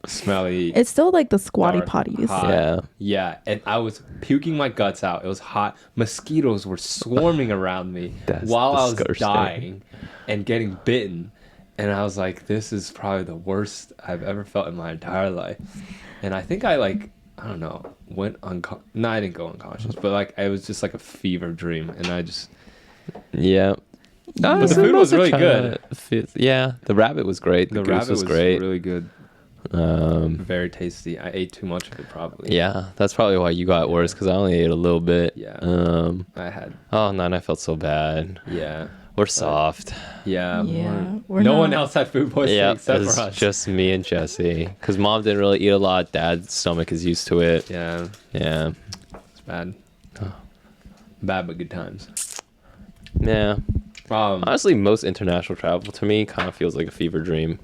smelly.
It's still like the squatty
dark,
potties.
hot.
Yeah.
Yeah, and I was puking my guts out. It was hot. Mosquitoes were swarming around me
That's
while I was
disgusting.
dying and getting bitten. And I was like, this is probably the worst I've ever felt in my entire life. And I think I like, I don't know, went unconscious. No, I didn't go unconscious, but like it was just like a fever dream. And I just,
Yeah.
But the food was really good.
Yeah, the rabbit was great. The,
the
goose
rabbit
was great.
really good.
Um,
Very tasty. I ate too much of it probably.
yeah, that's probably why you got worse because I only ate a little bit.
Yeah.
I
had,
I felt so bad.
yeah.
We're soft.
Yeah.
Yeah, we're
no
not.
one else had food poisoning
Yeah,
except
it's
for us.
just me and Jesse. Because mom didn't really eat a lot. Dad's stomach is used to it.
Yeah,
Yeah.
it's bad. Bad but good times.
Yeah. Honestly, most international travel to me kind of feels like a fever dream.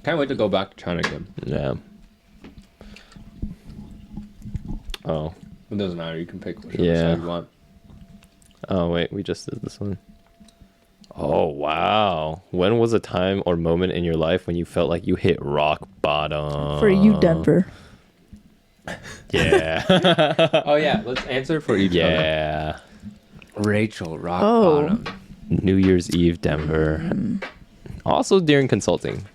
Can't wait to go back to China again.
Yeah. Oh.
It doesn't matter. You can pick whichever
Yeah.
side you want.
Oh, wait. We just did this one. Oh, wow. When was a time or moment in your life when you felt like you hit rock bottom?
For you, Denver.
Yeah.
Oh yeah, let's answer for each other.
Yeah.
Rachel, rock
Oh.
bottom.
New Year's Eve, Denver. Also during consulting.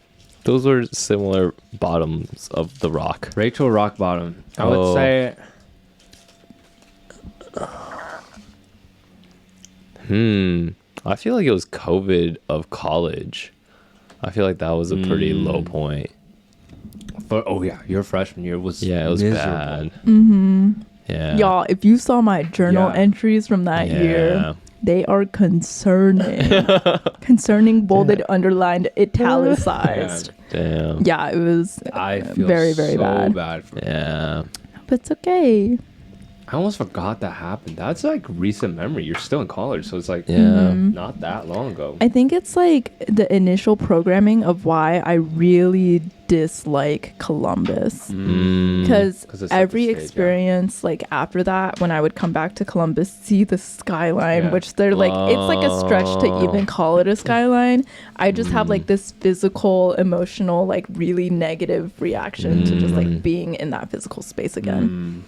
Those were similar bottoms of the rock.
Rachel, rock bottom. I would
Oh.
say
I feel like it was COVID of college. I feel like that was a pretty low point.
your freshman year was
Yeah, it was
miserable.
bad.
Mm-hmm.
Yeah.
Y'all, if you saw my journal
Yeah.
entries from that
Yeah.
year, they are concerning. Concerning, bolded, underlined, italicized.
Damn.
Yeah, it was
I feel
very, very
so
bad.
for
Yeah.
But it's okay.
I almost forgot that happened. That's like recent memory. You're still in college, so it's like
Yeah.
not that long ago.
I think it's like the initial programming of why I really dislike Columbus. Because
'Cause it's such a
every
stage, yeah.
experience, like after that, when I would come back to Columbus, see the skyline,
Yeah.
which they're like, it's like a stretch to even call it a skyline. I just have like this physical, emotional, like really negative reaction to just like being in that physical space again.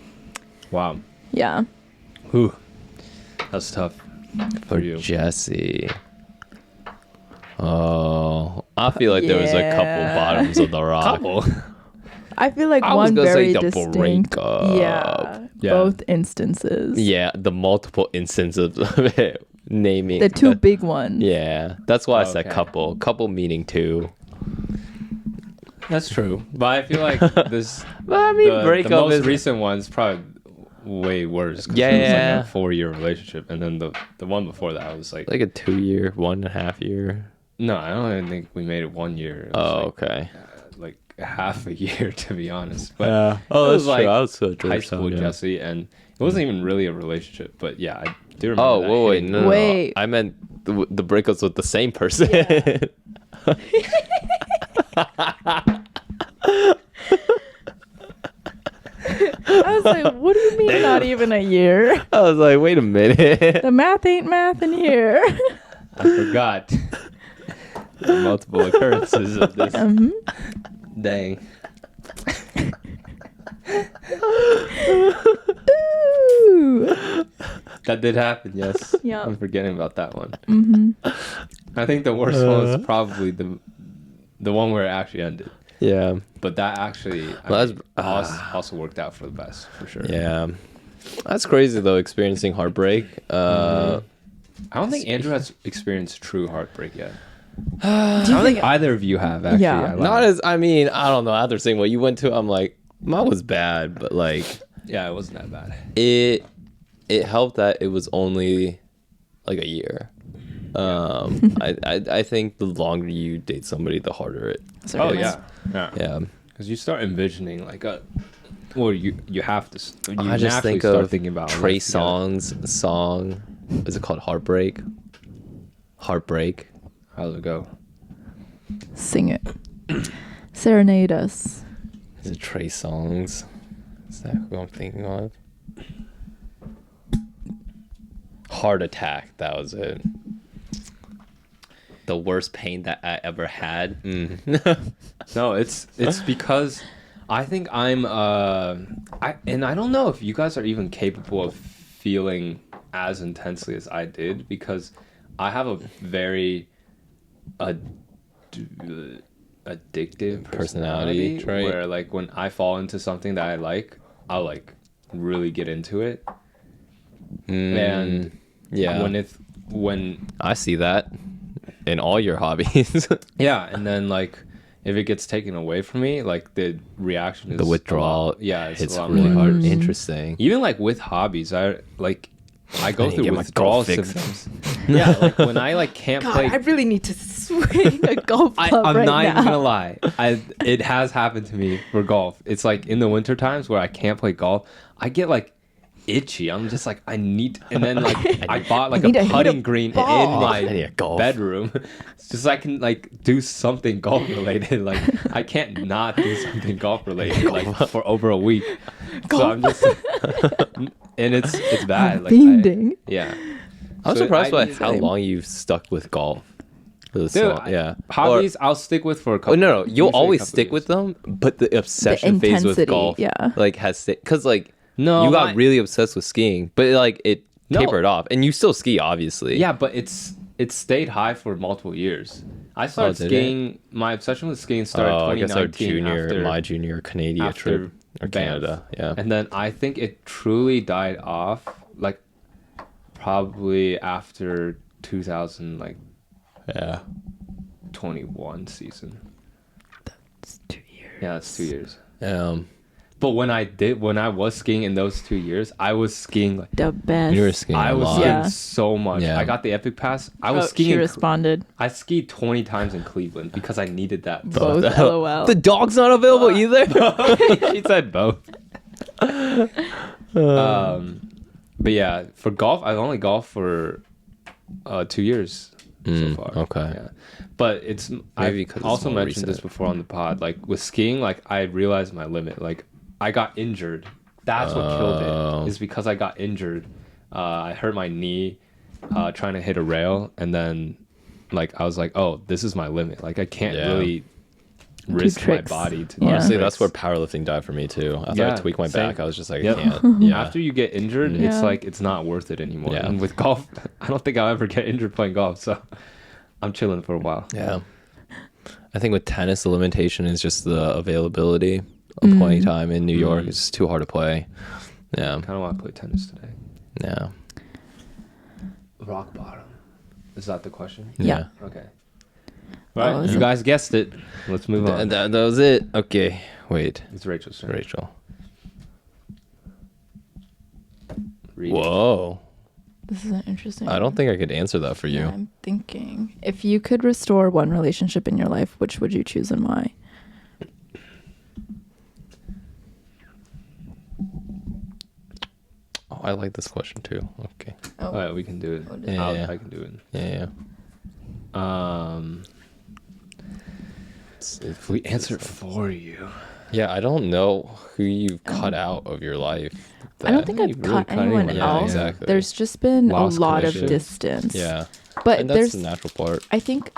Wow.
Yeah.
Whew. That's tough for you.
Jesse. Oh, I feel like there was a couple
Yeah.
bottoms of the rock.
Couple.
I feel like
I was
one
gonna say
very
the
distinct.
breakup.
Yeah,
Yeah.
both instances.
Yeah, the multiple instances of it naming
The two big ones.
Yeah, that's why I said
Okay.
couple. Couple meaning two.
That's true. But I feel like this
But I mean,
the
breakup
most
is
recent one's probably way worse. 'Cause
Yeah,
it was
yeah.
like a 4-year relationship, and then the one before that was like,
like a 2 year, 1.5 year.
no, I don't even think we made it 1 year. It was
Oh,
like,
okay.
like half a year to be honest. But
Oh,
it
that's
was like
true. I was so
high
Georgetown,
school
yeah.
Jesse, and it wasn't even really a relationship. But yeah, I do remember.
Oh,
that
wait,
hitting-
no.
Wait.
I meant the breakups with the same person.
I was like, what do you mean not even a year?
I was like, wait a minute.
The math ain't math in here.
I forgot the multiple occurrences of this. Dang.
Ooh.
That did happen, yes.
Yeah.
I'm forgetting about that one. I think the worst one was probably the one where it actually ended.
Yeah.
But that actually
Well,
mean, also worked out for the best, for sure.
Yeah. That's crazy, though, experiencing heartbreak.
I don't think Andrew has experienced true heartbreak yet. I don't think either of you have actually.
Yeah.
I lied.
Not as I mean, I don't know. After seeing what you went to, I'm like, mine was bad, but like
Yeah, it wasn't that bad.
it helped that it was only like a year. I think the longer you date somebody, the harder it.
So goodness.
Yeah.
Because you start envisioning like you have to. You
I just
naturally
think
start
of
thinking about
Trey
life together.
Songz song. Is it called Heartbreak? Heartbreak.
How's it go?
Sing it. Serenade us.
Is it Trey Songz? Is that who I'm thinking of? Heart Attack. That was it. The worst pain that I ever had.
No, it's because I think I'm I don't know if you guys are even capable of feeling as intensely as I did, because I have a very addictive personality
trait.
where like when I fall into something that I like, I'll like really get into it. And
yeah,
when
I see that in all your hobbies.
yeah, and then like if it gets taken away from me, like the reaction is
The withdrawal.
it's
It's
a lot
really
more
hard.
harsh.
Interesting.
Even like with hobbies, I go
need to
through
get my
withdrawal
golf fix.
symptoms. Yeah, like when I like can't
God,
play.
I really need to swing a golf club
I'm
right
not
now.
even gonna lie. It has happened to me for golf. It's like in the winter times where I can't play golf, I get like itchy. I'm just like I need, and then like I bought like
need
a
to hit a
putting green in
ball.
I need
my
a golf.
bedroom, just so I can like do something golf related. Like I can't not do something golf related like for over a week. So I'm just, and it's bad. Like
Fiending.
yeah.
I'm
So
surprised by
need-
how long you've stuck with golf. Really
Dude,
small, yeah.
Hobbies I'll stick with for a couple.
Oh no, you'll
usually a
always
couple
stick
years.
with them, but the obsession phase with
intensity,
golf,
yeah.
like has because like
No,
you got
my-
really obsessed with skiing, but like it
No.
tapered off, and you still ski, obviously.
Yeah, but it stayed high for multiple years. I started
did it?
skiing. My obsession with skiing started
Oh, I
2019
guess our
after
my junior Canada
after
trip or
Banff.
Canada, yeah.
And then I think it truly died off like probably after 2000 like
Yeah.
21 season.
It's 2 years.
Yeah, that's 2 years.
Um,
But when I was skiing in those 2 years, I was skiing like
The best.
you were skiing
I
a
was
lot.
skiing
Yeah.
so much.
Yeah.
I got the Epic Pass. I was
Oh,
skiing.
she responded.
I skied 20 times in Cleveland because I needed that.
Both LOL.
The dog's not available either.
She said both. But yeah, for golf, I've only golfed for 2 years so far.
okay.
Yeah. But I've
because it's
also
more
mentioned this
recent.
before on the pod. Like with skiing, like I realized my limit. Like I got injured. That's what killed
Oh.
it. Is because I got injured. I hurt my knee trying to hit a rail, and then like I was like, oh, this is my limit. Like I can't
Yeah.
really risk my
tricks.
body to.
Yeah.
Honestly,
tricks.
that's where powerlifting died for me too. After I
Yeah,
tweaked my
same.
back, I was just like,
Yep.
I can't. Yeah.
After you get injured,
Yeah.
it's like it's not worth it anymore.
Yeah.
And with golf, I don't think I'll ever get injured playing golf. So I'm chilling for a while.
Yeah. I think with tennis, the limitation is just the availability of playing time in New York. It's just too hard to play. Yeah.
Kind of want to play tennis today.
Yeah.
Rock bottom. Is that the question?
Yeah.
Okay. Right.
is
You
it?
guys guessed it. Let's move on.
That was it. Okay. Wait.
It's Rachel's turn.
Rachel.
Read it.
Whoa.
This is an interesting.
I don't think I could answer that for you.
Yeah, I'm thinking. If you could restore one relationship in your life, which would you choose and why?
Oh, I like this question too. Okay.
All right, we can do it.
Yeah.
I can do it.
Yeah.
If we answer it for you.
Yeah, I don't know who you've cut out of your life.
I don't think
you
I've
really
cut
cut
anyone
anyone
out.
else.
Yeah, exactly.
There's just been
Lost
a lot of
connection.
distance.
Yeah.
But
And that's
there's,
the natural part.
I think,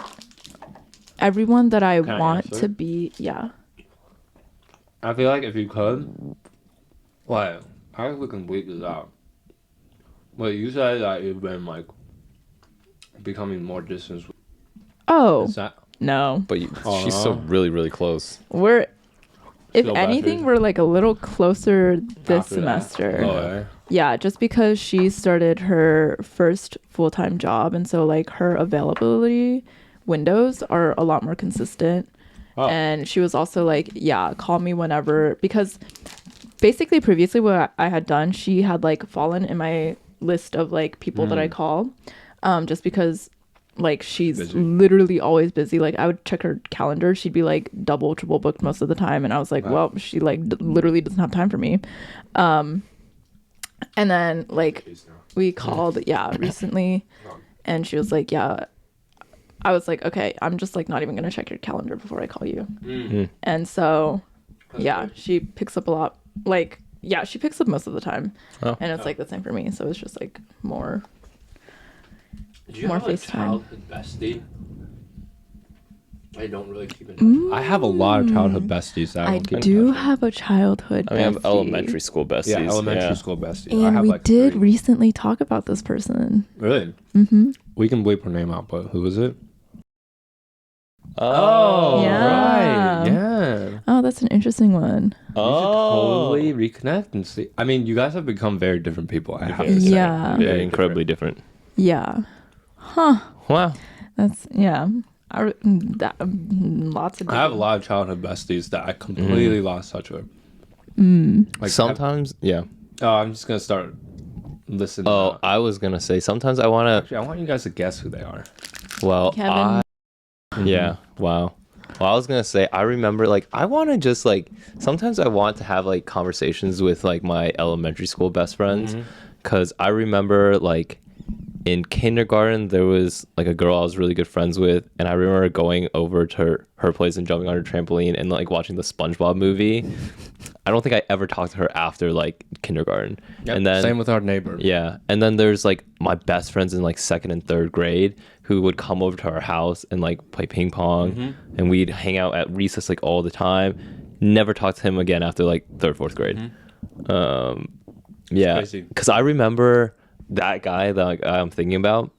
everyone that I
Can I
want
answer?
to be, yeah.
I feel like if you could, like, how if we can bleep this out? Well, you said that you've been like becoming more distant.
Oh,
Is that?
no.
But she's
Aw.
still really, really close.
We're, if
Feel
anything,
bastard.
we're like a little closer this
After that?
semester.
Oh, yeah.
Yeah, just because she started her first full-time job, and so like her availability windows are a lot more consistent.
Oh.
And she was also like, yeah, call me whenever, because basically previously what I had done, she had like fallen in my list of like people that I call, just because like she's
Busy.
literally always busy. Like I would check her calendar, she'd be like double, triple booked most of the time, and I was like,
Wow.
well, she like literally doesn't have time for me. And then like we called, recently, and she was like, yeah. I was like, okay, I'm just like not even gonna check your calendar before I call you. And so she picks up a lot, like she picks up most of the time. And it's like the same for me, so it's just like more FaceTime.
childhood bestie? I don't really keep in touch.
I have a lot of childhood besties that
I
don't keep in
do
touch with.
have a childhood
I mean, I have
bestie.
elementary school besties.
Yeah, elementary school besties. I
And
have
we
like
did
3.
recently talk about this person.
Really? We can bleep her name out, but who is it?
Oh,
Yeah.
right. Yeah.
Oh, that's an interesting one.
We should totally reconnect and see. I mean, you guys have become very different people. I have to say.
Yeah.
Very incredibly different.
Yeah. Huh.
Wow.
That's lots of
I have a lot of childhood besties that I completely lost touch with. Like
Sometimes,
I'm just gonna start listening.
Oh, I was gonna say sometimes I wanna.
Actually, I want you guys to guess who they are.
Well,
Kevin.
yeah. Wow. Well, I was gonna say I remember like I want to just like sometimes I want to have like conversations with like my elementary school best friends because I remember like in kindergarten there was like a girl I was really good friends with, and I remember going over to her place and jumping on her trampoline and like watching the SpongeBob movie. I don't think I ever talked to her after like kindergarten.
Yep,
And then
same with our neighbor.
yeah, and then there's like my best friends in like 2nd and 3rd grade who would come over to our house and like play ping pong, and we'd hang out at recess like all the time. Never talked to him again after like 3rd, 4th grade. Yeah,
crazy.
because I remember that guy that like, I'm thinking about.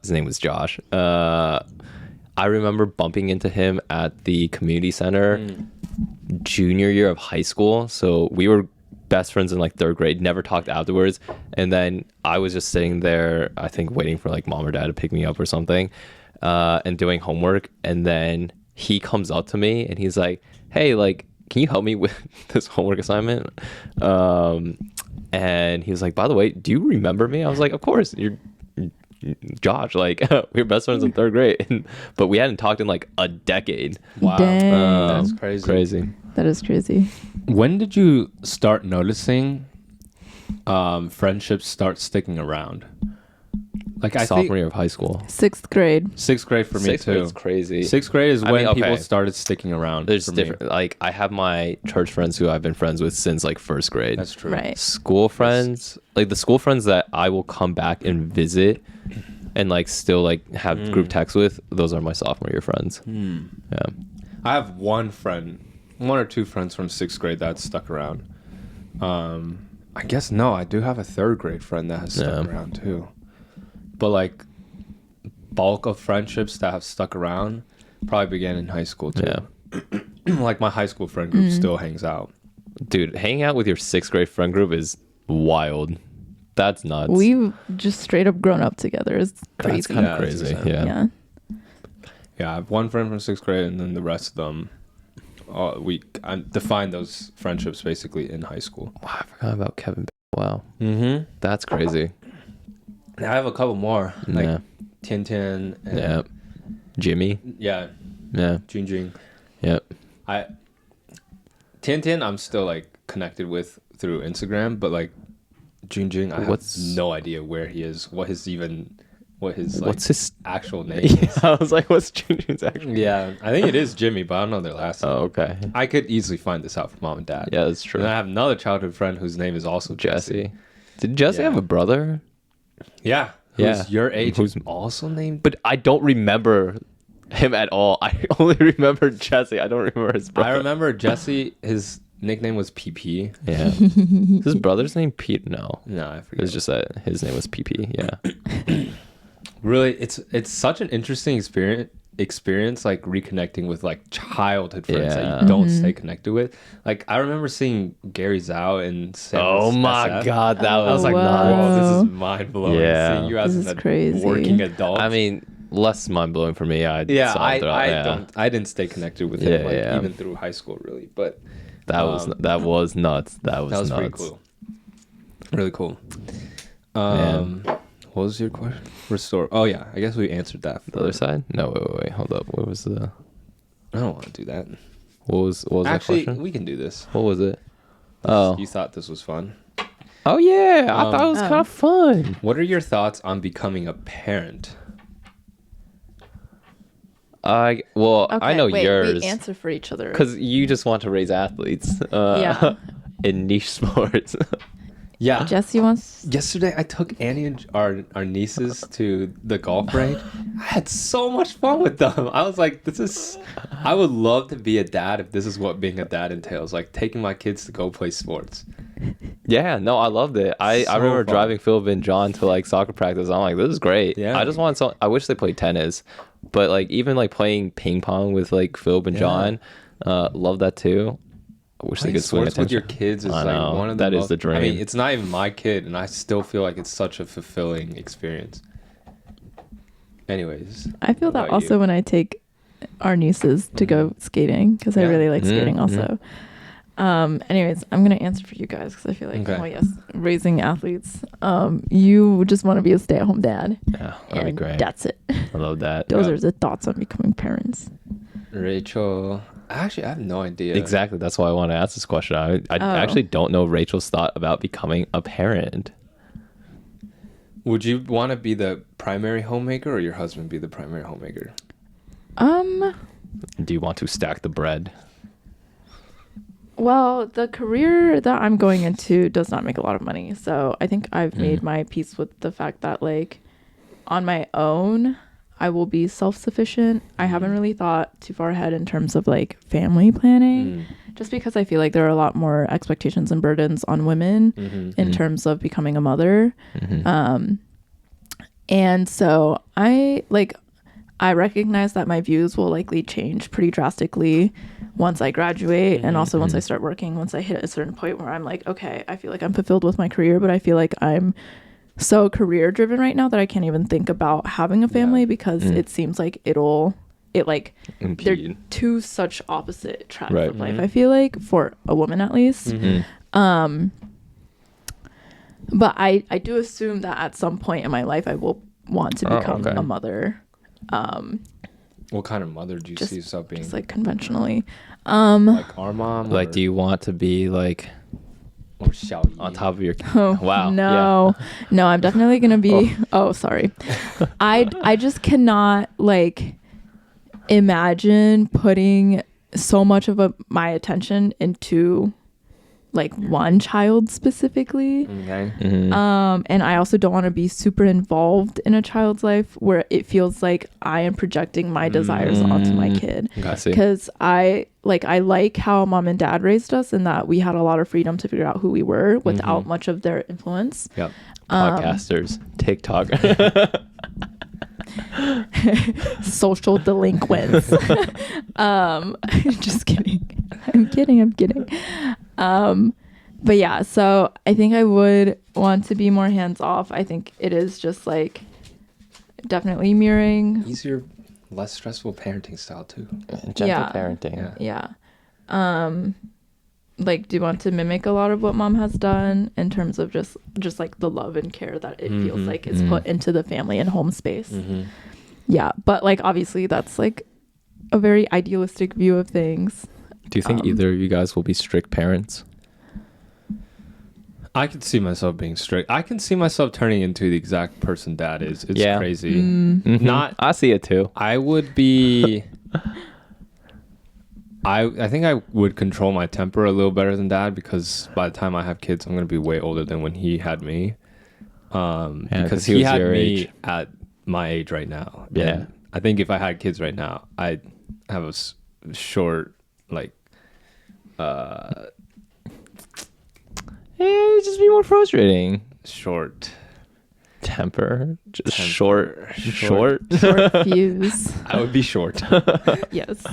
His name was Josh. I remember bumping into him at the community center junior year of high school. So we were best friends in like 3rd grade, never talked afterwards. And then I was just sitting there, I think waiting for like mom or dad to pick me up or something, and doing homework. And then he comes up to me and he's like, hey, like, can you help me with this homework assignment? And he was like, by the way, do you remember me? I was like, of course, you're Josh, like we were best friends in 3rd grade, but we hadn't talked in like a decade.
Wow,
Dang.
that's crazy.
Crazy.
That is crazy.
When did you start noticing friendships start sticking around? Like I
Sophomore
think
year of high school.
6th grade.
6th grade for me too.
It's crazy.
6th grade is
I
when
mean, okay.
people started sticking around.
There's
for me.
different. Like I have my church friends who I've been friends with since like 1st grade.
That's true.
Right.
School friends, like the school friends that I will come back and visit, and like still like have group texts with. Those are my sophomore year friends. Yeah.
I have one or two friends from 6th grade that stuck around. I guess no, I do have a 3rd grade friend that has stuck around too. But like bulk of friendships that have stuck around probably began in high school too.
Yeah.
Like my high school friend group still hangs out.
Dude, hanging out with your 6th grade friend group is wild. That's nuts.
We've just straight up grown up together. It's crazy.
That's kind of
Yeah,
crazy.
that's
Yeah.
Yeah, I have one friend from 6th grade, and then the rest of them, I defined those friendships basically in high school.
Wow, I forgot about Kevin. Wow.
Mm-hmm.
That's crazy.
I have a couple more, like
Yeah.
Tintin and
Yeah. Jimmy.
yeah,
Yeah.
Junjing.
Yep.
Tintin, I'm still like connected with through Instagram, but like Junjing, I have no idea where he is, what his actual name is.
Yeah, I was like, what's Junjun's actual?
Yeah, I think it is Jimmy, but I don't know their last name.
Oh, okay.
I could easily find this out from mom and dad.
Yeah, that's true.
And I have another childhood friend whose name is also Jesse.
Did Jesse have a brother?
Yeah.
Yeah.
Who's your age?
Who's
also named?
But I don't remember him at all. I only remember Jesse. I don't remember his brother.
I remember Jesse. His nickname was PP.
Yeah. Is his brother's name Pete? No.
No, I forget.
It's just that his name was PP. Yeah.
Really, it's such an interesting experience like reconnecting with like childhood friends that you don't stay connected with. Like I remember seeing Gary Zhao and
Oh my
SF.
God, that
I was
was
like,
wow.
whoa, this is mind blowing.
Yeah.
Seeing you as
This is
a
crazy.
working adult.
I mean, less mind blowing for me. I
didn't stay connected with him even through high school really, but
that was nuts. That was nuts.
Pretty cool. Really cool. What was your question? Restore. Oh yeah, I guess we answered that.
The other side? No, wait, hold up. What was the?
I don't want to do that.
What was
actually
that question?
We can do this.
What was it? Oh,
you thought this was fun.
Oh yeah, I thought it was kind of fun.
What are your thoughts on becoming a parent?
I know yours.
We answer for each other
because you just want to raise athletes. In niche sports.
Yeah.
Jesse wants.
Yesterday, I took Annie and our nieces to the golf range. I had so much fun with them. I was like, I would love to be a dad if this is what being a dad entails. Like taking my kids to go play sports.
Yeah, no, I loved it. I remember driving Philip and John to like soccer practice. I'm like, this is great. Yeah. I just want I wish they played tennis, but like even like playing ping pong with like Philip and John, love that too. I wish they could swing attention
with your kids is like one of
the the dream.
I mean, it's not even my kid, and I still feel like it's such a fulfilling experience. Anyways,
I feel that also when I take our nieces to go skating because I really like skating also. Anyways, I'm gonna answer for you guys because I feel like raising athletes. You just want to be a stay-at-home dad.
Yeah, that'd be great.
That's it.
I love that.
Those are the thoughts on becoming parents.
Rachel. Actually, I have no idea.
Exactly. That's why I want to ask this question. I actually don't know Rachel's thought about becoming a parent.
Would you want to be the primary homemaker or your husband be the primary homemaker?
Do you want to stack the bread?
Well, the career that I'm going into does not make a lot of money. So I think I've made my peace with the fact that like on my own, I will be self-sufficient. I haven't really thought too far ahead in terms of like family planning, just because I feel like there are a lot more expectations and burdens on women in terms of becoming a mother. And so I recognize that my views will likely change pretty drastically once I graduate and also once I start working, once I hit a certain point where I'm like, okay, I feel like I'm fulfilled with my career, but I feel like I'm so career driven right now that I can't even think about having a family because it seems like impede. They're two such opposite tracks of life. I feel like for a woman at least. But I do assume that at some point in my life I will want to become a mother.
What kind of mother do you see yourself being?
Just like conventionally.
Like our mom?
Like, do you want to be like on top of your wow.
No, I'm definitely gonna be sorry. I just cannot like imagine putting so much of my attention into like one child specifically. And I also don't want to be super involved in a child's life where it feels like I am projecting my desires onto my kid, because I like how mom and dad raised us and that we had a lot of freedom to figure out who we were without much of their influence.
Podcasters, TikTok,
social delinquents. Just kidding. I'm kidding. But yeah, so I think I would want to be more hands off. I think it is just like definitely mirroring.
Easier, less stressful parenting style too.
Gentle parenting.
Yeah. Like, do you want to mimic a lot of what mom has done in terms of just like the love and care that it feels like is put into the family and home space? Yeah, but like obviously that's like a very idealistic view of things.
Do you think either of you guys will be strict parents?
I could see myself being strict. I can see myself turning into the exact person dad is. It's crazy. Not.
I see it too.
I would be. I think I would control my temper a little better than dad, because by the time I have kids, I'm going to be way older than when he had me. Because he had me at my age right now.
Yeah.
And I think if I had kids right now, I'd have a short, like,
it'd just be more frustrating.
Short
temper. Just
temper.
Short
fuse.
I would be short.
Yes.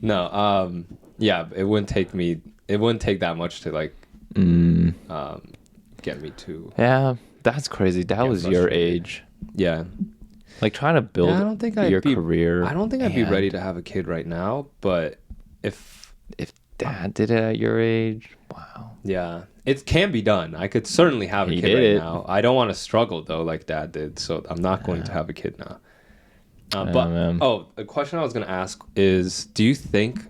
No, yeah, it wouldn't take that much to like get me to.
Yeah, that's crazy. That was your age.
Yeah.
Like trying to build
I don't think
your career.
I don't think I'd be ready to have a kid right now, but if
dad did it at your age, wow.
Yeah, it can be done. I could certainly have a
He
kid
did
right
it.
now. I don't want to struggle though, like Dad did. So I'm not going to have a kid now. A question I was going to ask is: do you think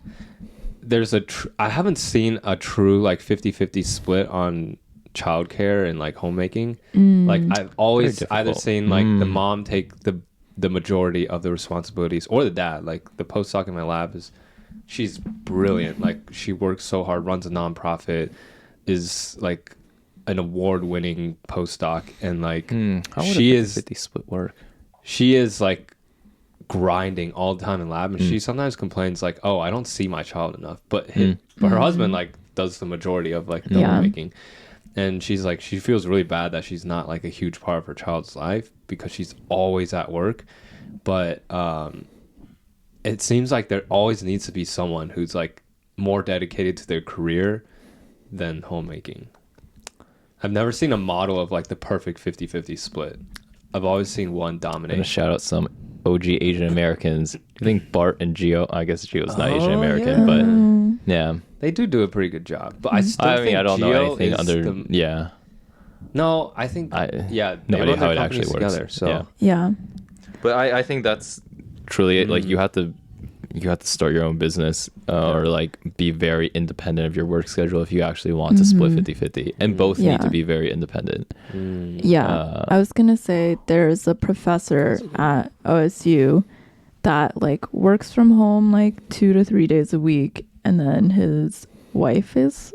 there's I haven't seen a true like 50-50 split on childcare and like homemaking. Like I've always either seen like the mom take the majority of the responsibilities, or the dad. Like the postdoc in my lab she's brilliant. Like she works so hard, runs a nonprofit, is like an award-winning postdoc, and like
she is 50 split work.
She is like grinding all the time in lab, and she sometimes complains like, "Oh, I don't see my child enough." But her husband like does the majority of like the homemaking, and she's like, she feels really bad that she's not like a huge part of her child's life because she's always at work. But it seems like there always needs to be someone who's like more dedicated to their career than homemaking. I've never seen a model of like the perfect 50-50 split. I've always seen one dominate.
I'm gonna shout out some OG Asian Americans. I think Bart and Gio. I guess Gio's not Asian American, but yeah,
they do a pretty good job. But I still think
I don't know
Gio
anything other.
No, I think
no
they
idea
run
how
their
it actually
companies
works.
together. So
Yeah.
But I think that's truly it. Like you have to start your own business or like be very independent of your work schedule if you actually want to split 50-50, and both need to be very independent.
I was gonna say there's a professor at OSU that like works from home like 2 to 3 days a week, and then his wife is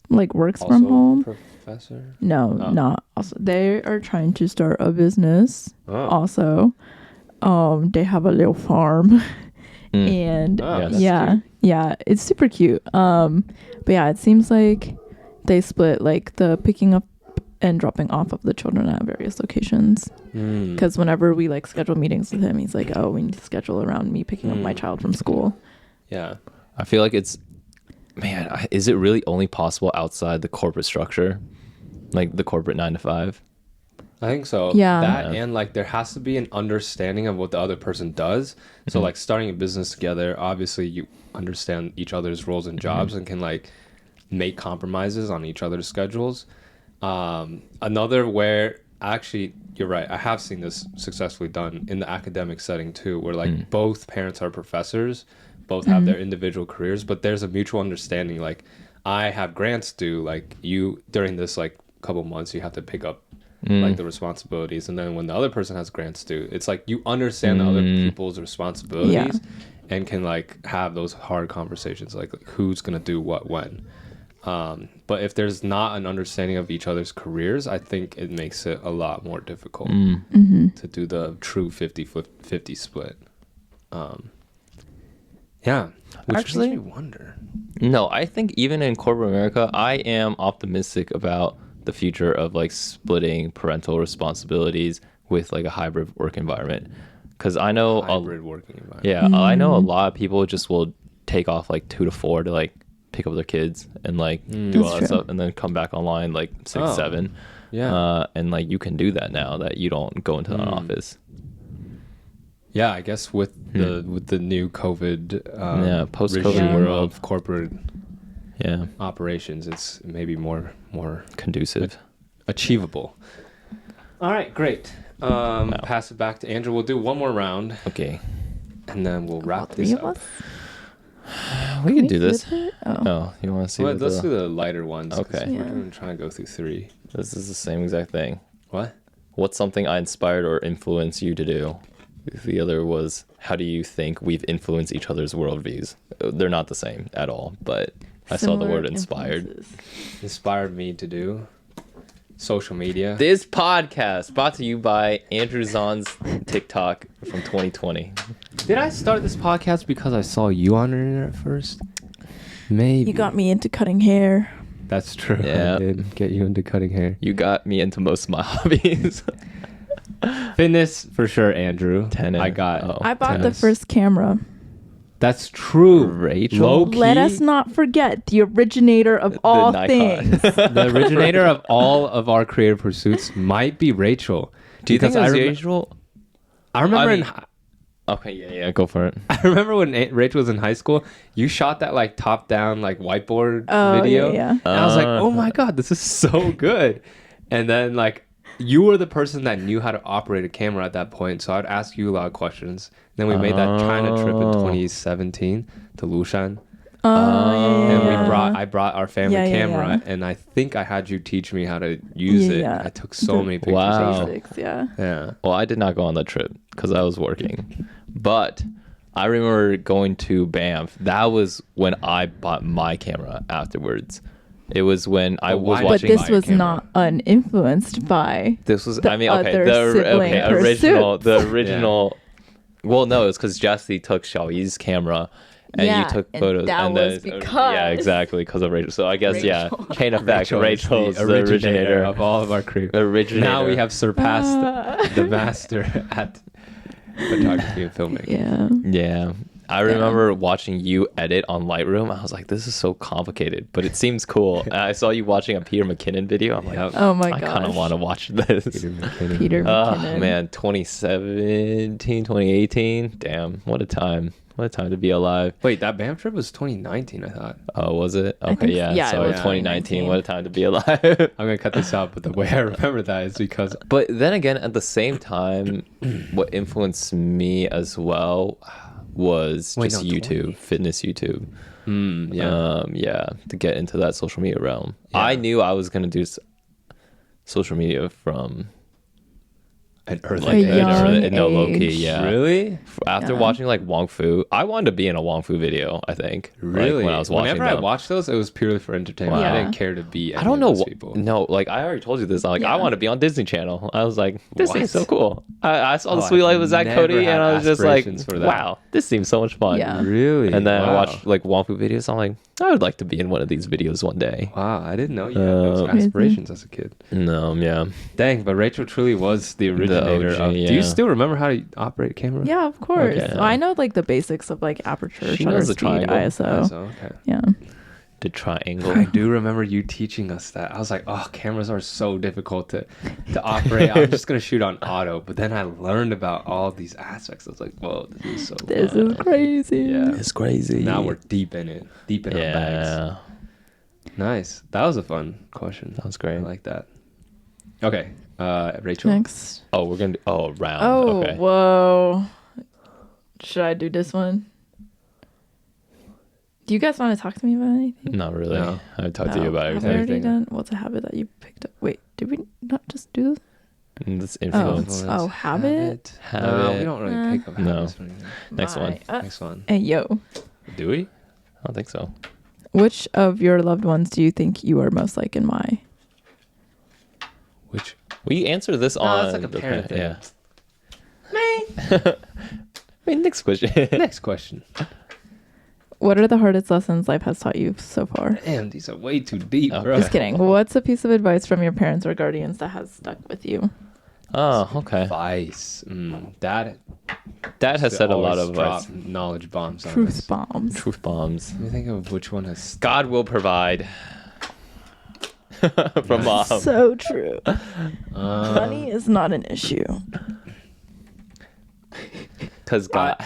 like works from home.
Professor?
No, not also. They are trying to start a business. Also, they have a little farm. And it's super cute. But yeah, it seems like they split like the picking up and dropping off of the children at various locations. Because whenever we like schedule meetings with him, he's like, "Oh, we need to schedule around me picking up my child from school."
Yeah,
I feel like is it really only possible outside the corporate structure, like the corporate 9 to 5?
I think so. And like there has to be an understanding of what the other person does. So like starting a business together, obviously you understand each other's roles and jobs and can like make compromises on each other's schedules. Another where actually you're right, I have seen this successfully done in the academic setting too, where like both parents are professors, both have their individual careers, but there's a mutual understanding. Like I have grants due, like you during this like couple months you have to pick up like the responsibilities, and then when the other person has grants due, it's like you understand the other people's responsibilities and can like have those hard conversations like who's gonna do what when. But if there's not an understanding of each other's careers, I think it makes it a lot more difficult to do the true 50-50 split. Which
actually
makes me wonder.
No, I think even in corporate America, I am optimistic about the future of like splitting parental responsibilities with like a hybrid work environment, because I know
working environment.
I know a lot of people just will take off like 2 to 4 to like pick up their kids and like do all that stuff and then come back online like 6-7 and like you can do that now that you don't go into an office.
I guess with the new COVID
post-COVID
world of corporate operations, it's maybe more
conducive,
achievable. All right, great. Pass it back to Andrew. We'll do one more round.
Okay,
and then we'll wrap this up.
We can do this. Oh, you want to see?
Let's do the lighter ones.
Okay,
we're going to try and go through 3.
This is the same exact thing.
What's
something I inspired or influenced you to do? The other was, how do you think we've influenced each other's worldviews? They're not the same at all, but I saw the word inspired.
Inspired me to do social media.
This podcast brought to you by Andrew Zahn's TikTok from 2020.
Did I start this podcast because I saw you on the internet first? Maybe.
You got me into cutting hair.
That's true.
Yeah.
I did get you into cutting hair.
You got me into most of my hobbies.
Fitness for sure, Andrew.
Tennis.
I bought
tennis. The first camera.
That's true.
Rachel.
Low-key,
let us not forget the originator of all things.
The originator of all of our creative pursuits might be Rachel.
Do you think it was Rachel?
I remember
mean, okay, yeah, go for it.
I remember when Rachel was in high school, you shot that like top down like whiteboard video.
Yeah.
And I was like, oh my God, this is so good. And then like you were the person that knew how to operate a camera at that point. So I'd ask you a lot of questions. Then we made that China trip in 2017 to Lushan. And I brought our family camera, and I think I had you teach me how to use it. I took so many pictures.
Wow.
Basics, yeah.
Well, I did not go on that trip because I was working, but I remember going to Banff. That was when I bought my camera afterwards. It was when I was watching.
But this was not uninfluenced by.
This was.
The
I mean, okay, the original. Well, no, it's because Jesse took Xiaoyi's camera, and you took photos.
That was because.
Yeah, exactly, because of Rachel. So I guess chain effect. Rachel's the originator
of all of our crew.
Now
we have surpassed the master at photography and filmmaking.
Yeah. I remember watching you edit on Lightroom. I was like, this is so complicated, but it seems cool. And I saw you watching a Peter McKinnon video. I'm like,
oh my gosh.
I kind of want to watch this.
Peter McKinnon.
Man, 2017, 2018. Damn, what a time. What a time to be alive.
Wait, that Banff trip was 2019, I thought.
Oh, was it? Okay, so 2019. What a time to be alive.
I'm going to cut this out, but the way I remember that is because...
But then again, at the same time, what influenced me as well was YouTube, fitness YouTube. To get into that social media realm. I knew I was going to do social media from
an early
low key, yeah.
Really?
After watching like Wong Fu, I wanted to be in a Wong Fu video, I think.
Really?
Like, when I was watching
Whenever I watched those, it was purely for entertainment.
Wow.
I didn't care to be any
I don't
of
know
those people.
No, like I already told you this. I want to be on Disney Channel. I was like, this seems so cool. I saw The Sweet Life with Zach Cody, and I was just like, wow, this seems so much fun.
Yeah.
Really?
And then I watched like Wong Fu videos. I'm like, I would like to be in one of these videos one day.
Wow, I didn't know you had those aspirations as a kid.
No, yeah.
Dang, but Rachel truly was the originator
OG,
Do you still remember how to operate a camera?
Yeah, of course.
Okay.
I know like the basics of like aperture,
She
shutter
knows the
speed,
triangle.
ISO.
Okay.
Yeah.
The triangle.
I do remember you teaching us that. I was like, oh, cameras are so difficult to operate. I'm just going to shoot on auto. But then I learned about all these aspects. I was like, whoa, this is so
This is crazy.
Yeah.
It's crazy.
Now we're deep in it. Deep in our bags. Nice. That was a fun question.
That was great.
I like that. Okay. Rachel.
Next.
Oh, we're going to do round.
Oh,
okay.
whoa. Should I do this one? Do you guys want to talk to me about anything?
Not really.
No.
I've talked to you about
Have we
everything.
already done? What's a habit that you picked up? Wait, did we not just do this?
This influence.
Oh, habit?
No, we don't really pick up habits.
Next one.
Next one.
Hey, yo.
Do we?
I don't think so.
Which of your loved ones do you think you are most like and why?
Which?
We answer this on...
that's like a parent thing.
Yeah. I mean, next question.
Next question.
What are the hardest lessons life has taught you so far?
Damn, these are way too deep, bro.
Just kidding. What's a piece of advice from your parents or guardians that has stuck with you?
Oh, okay.
Advice. Dad
has said a lot of advice.
Knowledge bombs on
Truth
us.
bombs.
Truth bombs.
Let me think of which one has...
God will provide. From mom.
So true. Money is not an issue.
Because God.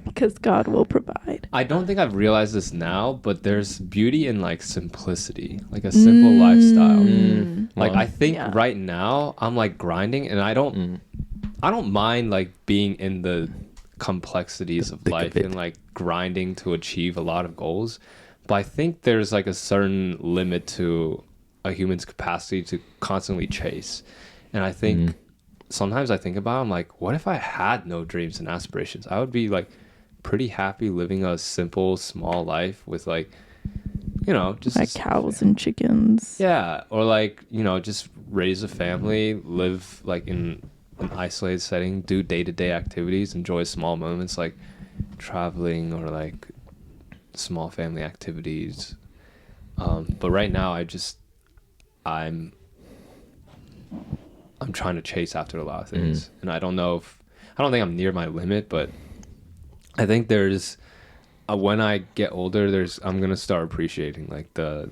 Because God will provide.
I don't think I've realized this now, but there's beauty in like simplicity, like a simple lifestyle. Like I think right now I'm like grinding, and I don't mind like being in the complexities of life and like grinding to achieve a lot of goals. But I think there's like a certain limit to a human's capacity to constantly chase. And I think sometimes I think about it, I'm like, what if I had no dreams and aspirations? I would be like pretty happy living a simple, small life with like, you know, just
like cows and chickens.
Yeah. Or like, you know, just raise a family, live like in an isolated setting, do day-to-day activities, enjoy small moments like traveling or like small family activities. But right now I'm trying to chase after a lot of things, and I don't think I'm near my limit, but I think there's when I get older, I'm gonna start appreciating like the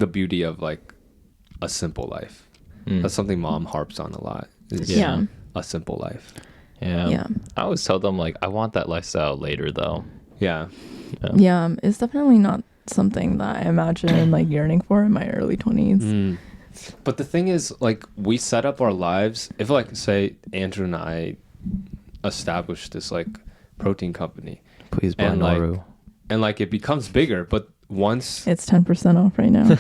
beauty of like a simple life. That's something Mom harps on a lot. a simple life.
Yeah. I always tell them like I want that lifestyle later though.
Yeah.
Yeah, it's definitely not something that I imagine like yearning for in my early 20s.
But the thing is, like, we set up our lives. If, like, say Andrew and I established this like protein company,
Please buy
and
Noru.
and like it becomes bigger, but once
It's 10% off right now.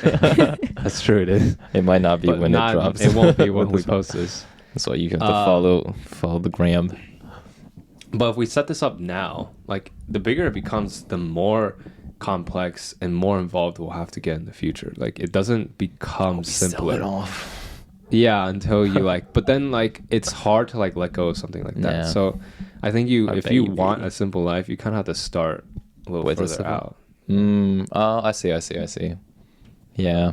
that's true, it is.
It might not be
But
when it drops.
it won't be when we post this.
So you have to follow the gram.
But if we set this up now, like the bigger it becomes, the more complex and more involved we'll have to get in the future. Like it doesn't become simpler.
Sell it off.
Yeah, until you like, but then like it's hard to like let go of something like that.
Yeah.
So I think if you want a simple life, you kind of have to start a little further out.
Oh, I see. Yeah.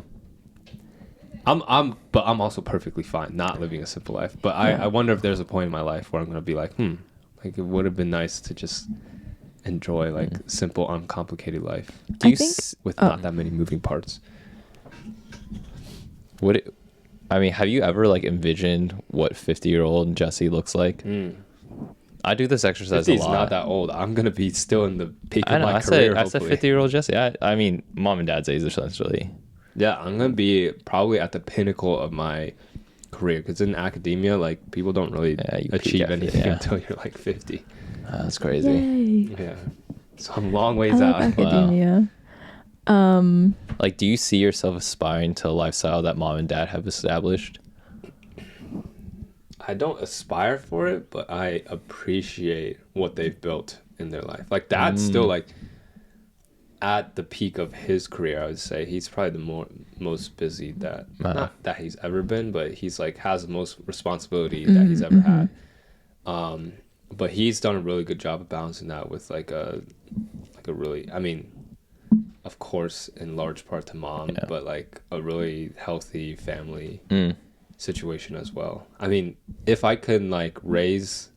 But I'm also perfectly fine not living a simple life. But I wonder if there's a point in my life where I'm gonna be like, like it would have been nice to just enjoy like simple, uncomplicated life with not that many moving parts.
Have you ever like envisioned what 50-year-old Jesse looks like? I do this exercise a lot.
He's not that old. I'm gonna be still in the peak
I
of
know.
my career.
I said 50-year-old Jesse. I mean, mom and dad's age essentially.
Yeah, I'm gonna be probably at the pinnacle of my career because in academia, like people don't really achieve anything until you're like 50.
That's crazy.
Yay.
Yeah, so I'm long ways
I love
out.
academia.
Like, do you see yourself aspiring to a lifestyle that mom and dad have established?
I don't aspire for it, but I appreciate what they've built in their life. Like dad's still like at the peak of his career. I would say he's probably the most busy that not that he's ever been, but he's like has the most responsibility that he's ever had. But he's done a really good job of balancing that with like a really, I mean, of course, in large part to mom, but like a really healthy family situation as well. I mean, if I could like raise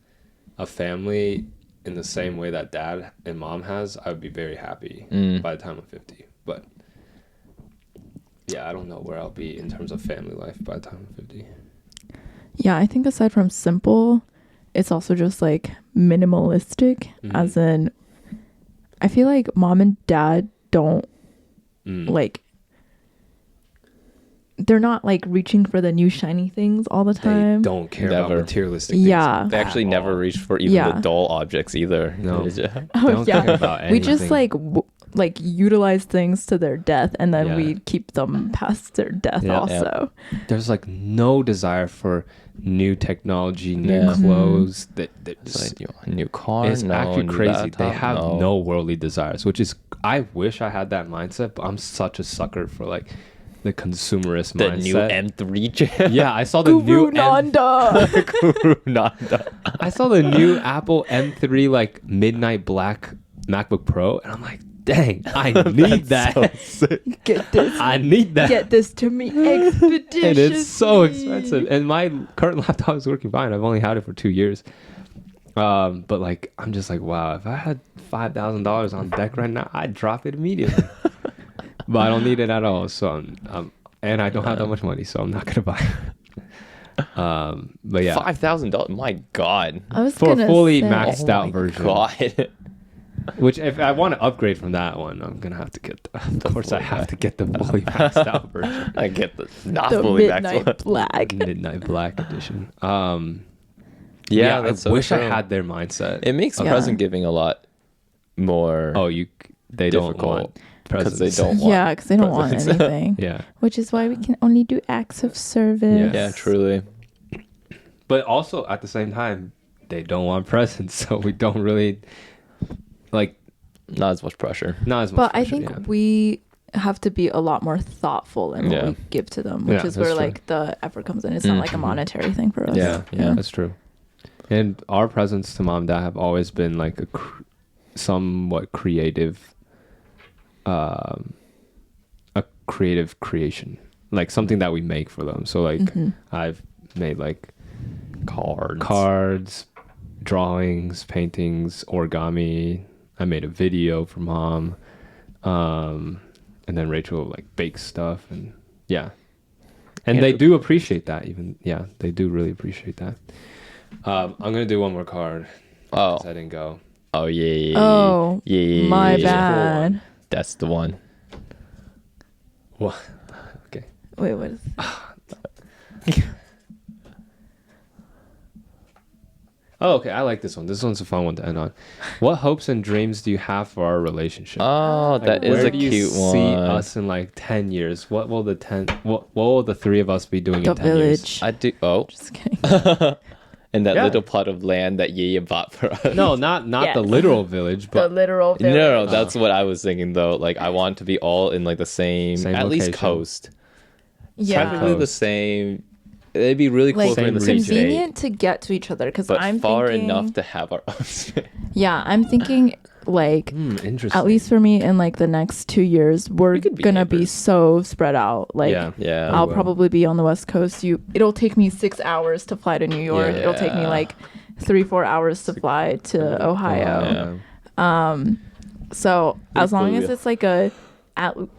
a family in the same way that dad and mom has, I would be very happy by the time I'm 50. But yeah, I don't know where I'll be in terms of family life by the time I'm 50.
Yeah, I think aside from simple, it's also just like minimalistic, as in I feel like mom and dad don't like, they're not like reaching for the new shiny things all the time.
They don't care about materialistic things.
Yeah.
They actually never reach for even the dull objects either.
No.
Oh,
care about anything.
We just like utilize things to their death, and then we keep them past their death also.
There's like no desire for new technology, new clothes. That
like, a new car.
It's actually crazy. They have no worldly desires, which is, I wish I had that mindset, but I'm such a sucker for like the consumerist mindset.
The new M3.
Yeah, I saw the new
Nanda.
I saw the new Apple M3 like midnight black MacBook Pro, and I'm like, dang, I need that.
So sick.
Get this.
I need that.
Get this to me expeditiously.
And it's so expensive. And my current laptop is working fine. I've only had it for 2 years. But like, I'm just like, wow, if I had $5,000 on deck right now, I'd drop it immediately. But I don't need it at all. So and I don't have that much money, so I'm not gonna buy it. But yeah,
$5,000. My God.
I was
for a
gonna
fully
say,
maxed out version.
God.
Which if I want to upgrade from that one, I'm gonna have to get. Of course, I have to get the fully maxed out version.
I get the not
the
fully maxed
midnight
one.
black.
Midnight black edition.
Yeah, that's
I wish
true.
I had their mindset.
It makes present giving a lot more.
They
difficult.
don't want
Because
presents.
they don't want.
Yeah, because they don't want
presents.
anything.
Yeah.
Which is why we can only do acts of service.
Yeah, truly.
But also at the same time, they don't want presents, so we don't really like.
Not as much pressure.
Not as much.
But
pressure,
I think we have to be a lot more thoughtful in what we give to them, which is where like the effort comes in. It's not like a monetary thing for us.
Yeah, that's true. And our presents to mom and dad have always been like a somewhat creative, a creative creation, like something that we make for them. So like I've made like cards, drawings, paintings, origami. I made a video for mom, and then Rachel like bakes stuff, and they do appreciate that. They do really appreciate that. I'm gonna do one more card.
Oh.
'Cause I didn't go.
Oh yeah.
Oh,
Yeah.
my
yeah.
bad.
That's the one.
What? Okay.
Wait, what is
Oh, okay. I like this one. This one's a fun one to end on. What hopes and dreams do you have for our relationship?
Oh,
Like,
that is
where
a
do you
cute one.
see us in like 10 years? What will what will the three of us be doing
the
in 10 years?
village?
I do. Oh,
Just kidding.
and that
Yeah.
little plot of land that Yaya bought for us.
No, not
Yes.
the literal village,
The
but
literal village.
No, that's what I was thinking though. Like I want to be all in like the same at least
location.
coast.
Yeah.
Preferably the same. It'd be really cool
Like
if we're in the same state,
convenient to get to each other because
but
I'm
far
thinking,
enough to have our own space.
Yeah, I'm thinking like
interesting.
at least for me in like the next 2 years we're
We could be
gonna be
neighbors.
so spread out. Like
yeah.
Yeah.
I'll
will.
probably be on the West Coast. It'll take me 6 hours to fly to New York. It'll take me
Yeah.
like 3-4 hours to fly to Ohio.
Yeah.
So as long as
cool.
it's like at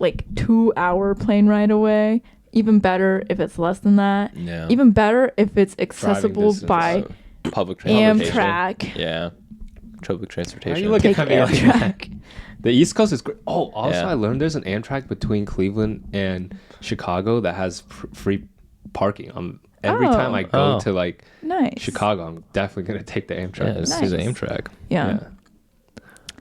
like 2-hour plane ride away, even better if it's less than that.
Yeah.
Even better if it's accessible
distance.
by
Public transportation.
Amtrak.
Yeah. Public
Are
transportation.
you looking
Take
at me like that?
Amtrak.
The East Coast is great. Oh, also
Yeah.
I learned there's an Amtrak between Cleveland and Chicago that has free parking. Every
Oh.
time I go
Oh.
to like
Nice.
Chicago, I'm definitely gonna take the
Yeah,
Amtrak.
this is an
Nice.
Amtrak.
Yeah.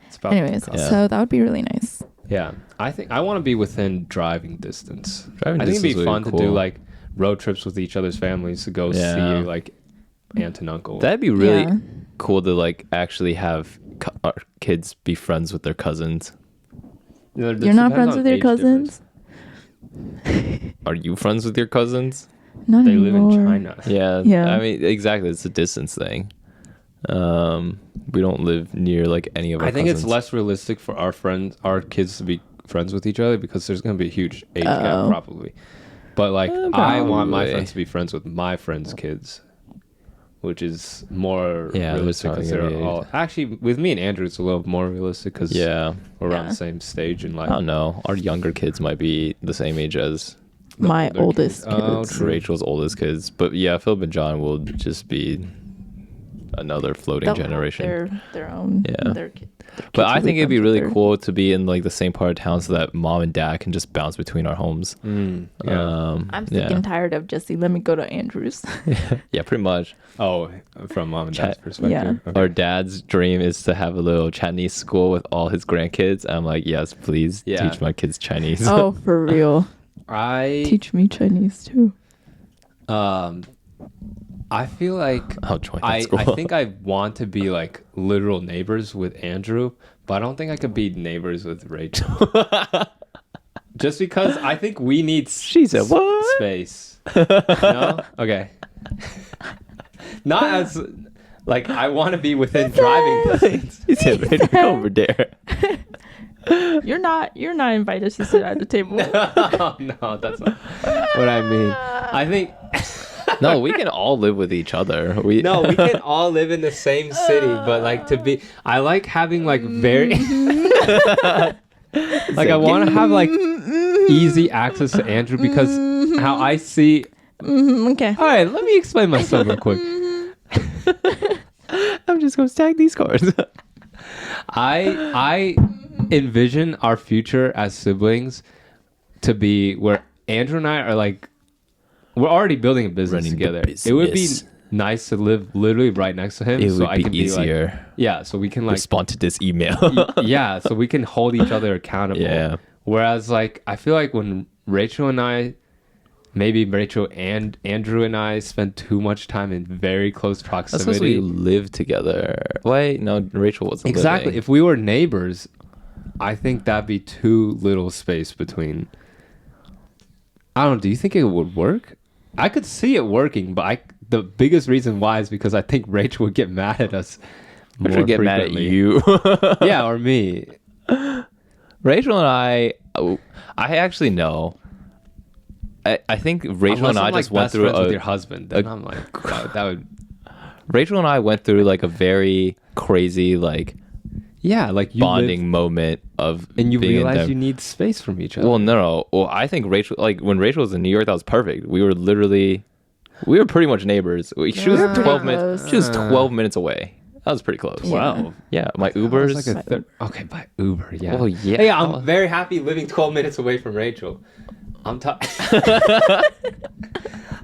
It's about
Anyways,
Yeah.
so that would be really nice.
yeah. I think I want to be within driving distance.
Driving
I think it'd be
distance would be
fun to do
cool.
like road trips with each other's families to go
Yeah.
see like aunt and uncle.
That'd be really
Yeah.
cool to like actually have our kids be friends with their cousins.
You're
You're not friends with your cousins?
Are you friends with your cousins?
Not
They live
anymore.
in China.
Yeah.
Yeah.
I mean, exactly. It's a distance thing. We don't live near like any of our
I think it's
cousins.
less realistic for our kids to be friends with each other because there's going to be a huge age gap
Uh-oh.
probably. But like I want my
Probably.
friends to be friends with my friends' kids, which is more
Yeah,
realistic
that's
because
probably
they're
gonna be-
all actually with me and Andrew. It's a little more realistic because
Yeah.
we're around
Yeah.
the same stage in
I
life.
don't know. Our younger kids might be the same age as
My
older
oldest
kids. Oh,
kids.
true.
Rachel's oldest kids. But yeah, Philip and John will just be another floating
They'll have
generation.
their own.
Yeah.
Their
But
kids
I
will
think it'd be
friends
really
with their-
cool to be in like the same part of town so that mom and dad can just bounce between our homes.
Yeah.
I'm sick and tired of Jesse. Let me go to Andrews.
Yeah, pretty much.
Oh, from mom and dad's
Chat-
perspective.
Yeah.
Okay.
Our dad's dream is to have a little Chinese school with all his grandkids. I'm like, yes, please
Yeah.
teach my kids Chinese.
Oh, for real.
I
Teach me Chinese too.
I feel like
I'll join that
I
school.
think I want to be like literal neighbors with Andrew, but I don't think I could be neighbors with Rachel. Just because I think we need
She said, "What?"
space. No? Okay. Not as like I want to be within driving distance.
He said, right over there.
You're not invited to sit at the table.
No, that's not what I mean. I think
No, we can all live with each other.
we can all live in the same city, but like to be I like having like very like I want to have like easy access to Andrew because how I see
Okay.
all right, let me explain myself real quick.
I'm just gonna stack these cards.
I envision our future as siblings to be where Andrew and I are like we're already building a business
Running the
together. It would be
business.
nice to live literally right next to him,
It
so
would
I
be
can
easier.
be like, yeah, so we can like
Respond to this email.
yeah, so we can hold each other accountable.
Yeah.
Whereas like I feel like when Rachel and I, maybe Rachel and Andrew and I spend too much time in very close
That's because
proximity.
we live together. Wait, no, Rachel wasn't
Exactly.
living.
If we were neighbors, I think that'd be too little space between. I don't know. Do you think it would work? I could see it working, but the biggest reason why is because I think Rachel would get mad at us.
Rachel
more
would get mad at
frequently.
you.
Yeah, or me.
Rachel and I actually know. I think Rachel
Unless
and I
I'm, like,
just went
best
through
friends with
a
your husband. Then I'm like, that would.
Rachel and I went through like a very crazy like
Yeah, like you
bonding
live,
moment of
and you
being in
realize
them.
you need space from each other.
Well, no. Well, I think Rachel, like when Rachel was in New York, that was perfect. We were literally We were pretty much neighbors. She was
We were pretty
12 minutes.
close.
She was 12 minutes away. That was pretty close.
Yeah.
Yeah, my Uber's
Like okay, by Uber, yeah.
Oh yeah.
Hey, I'm very happy living 12 minutes away from Rachel. I'm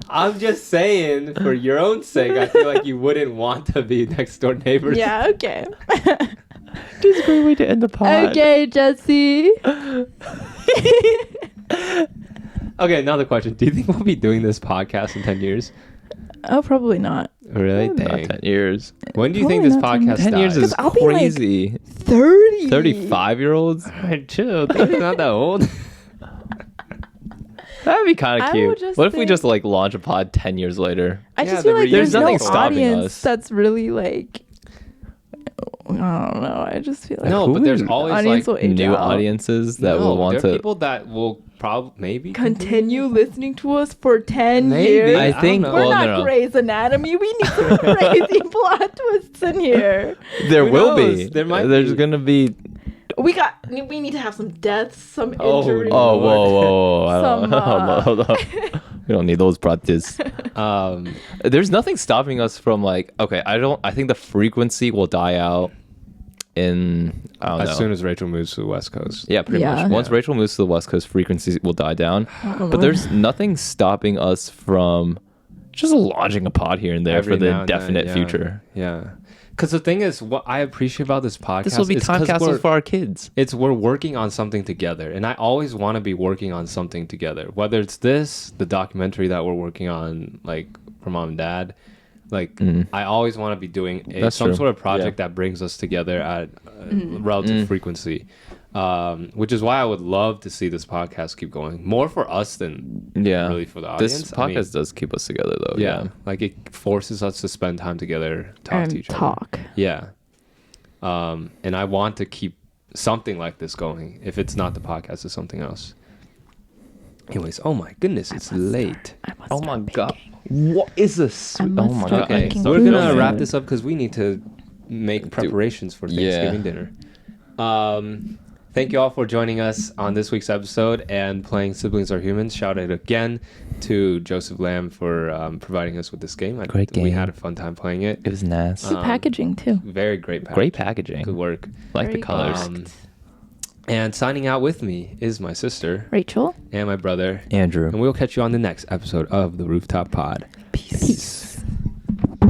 I'm just saying, for your own sake, I feel like you wouldn't want to be next door neighbors.
Yeah, okay.
It's a great way to end the pod.
Okay, Jesse.
Okay, another question. Do you think we'll be doing this podcast in 10 years?
Oh, probably not.
Really?
Not
Dang.
10 years.
When do you
Probably
think this
not 10
podcast
10 years
dies?
is
I'll be, like,
crazy.
30.
35-year-olds?
Alright, chill. They're not that old.
That'd be kind
I
of
will
cute.
just
What if we
think-
just like launch a pod 10 years later?
I
Yeah,
just feel like
there's
there's
nothing
no
stopping
audience
us.
that's really like. I don't know. I just feel like
No,
Who
but there's
is-
always
audience
like
will age
New
out.
audiences that will want
there are
to.
people that will probably maybe
Continue listening to us for 10
Maybe.
years.
I think.
know.
We're
Well,
not
no, no.
Grey's Anatomy. We need some crazy plot twists in here.
There
Who
will
knows?
be.
There might
There's
be.
gonna be.
We need to have some deaths, some
Oh,
injuries.
Oh, whoa. I don't,
Some,
hold on. We don't need those practice. There's nothing stopping us from like. Okay, I think the frequency will die out in. I don't know.
as soon as Rachel moves to the West Coast.
Yeah, pretty
Yeah.
much. Once
Yeah.
Rachel moves to the West Coast, frequency will die down.
Oh,
But there's nothing stopping us from just launching a pod here and there
Every
for the
now and then,
definite
yeah.
future.
Yeah. Because the thing is, what I appreciate about this podcast
This will be
is
time
'cause
capsules for our kids.
we're working on something together, and I always want to be working on something together. Whether it's this, the documentary that we're working on, like for mom and dad, like I always want to be doing
That's
some
true.
sort of project
Yeah.
that brings us together at relative frequency. Which is why I would love to see this podcast keep going more for us than
Yeah.
really for the audience.
This
I mean,
podcast does keep us together though.
yeah, like it forces us to spend time together, talk
and
to each other.
talk.
Yeah. And I want to keep something like this going. If it's not the podcast, it's something else. Anyways, oh my goodness, it's late.
Oh my god. What is this?
I
Oh
must
my
start
god.
Okay,
making
so we're gonna
food.
wrap this up because we need to make preparations for Thanksgiving dinner. Thank you all for joining us on this week's episode and playing Siblings Are Humans. Shout out again to Joseph Lamb for providing us with this game.
Great
We
game.
had a fun time playing it.
It was nice.
Good packaging too.
Very great package.
Great packaging.
Good work.
Like the
Very
colors.
good.
And signing out with me is my sister
Rachel.
and my brother.
Andrew.
And we'll catch you on the next episode of the Rooftop Pod.
Peace.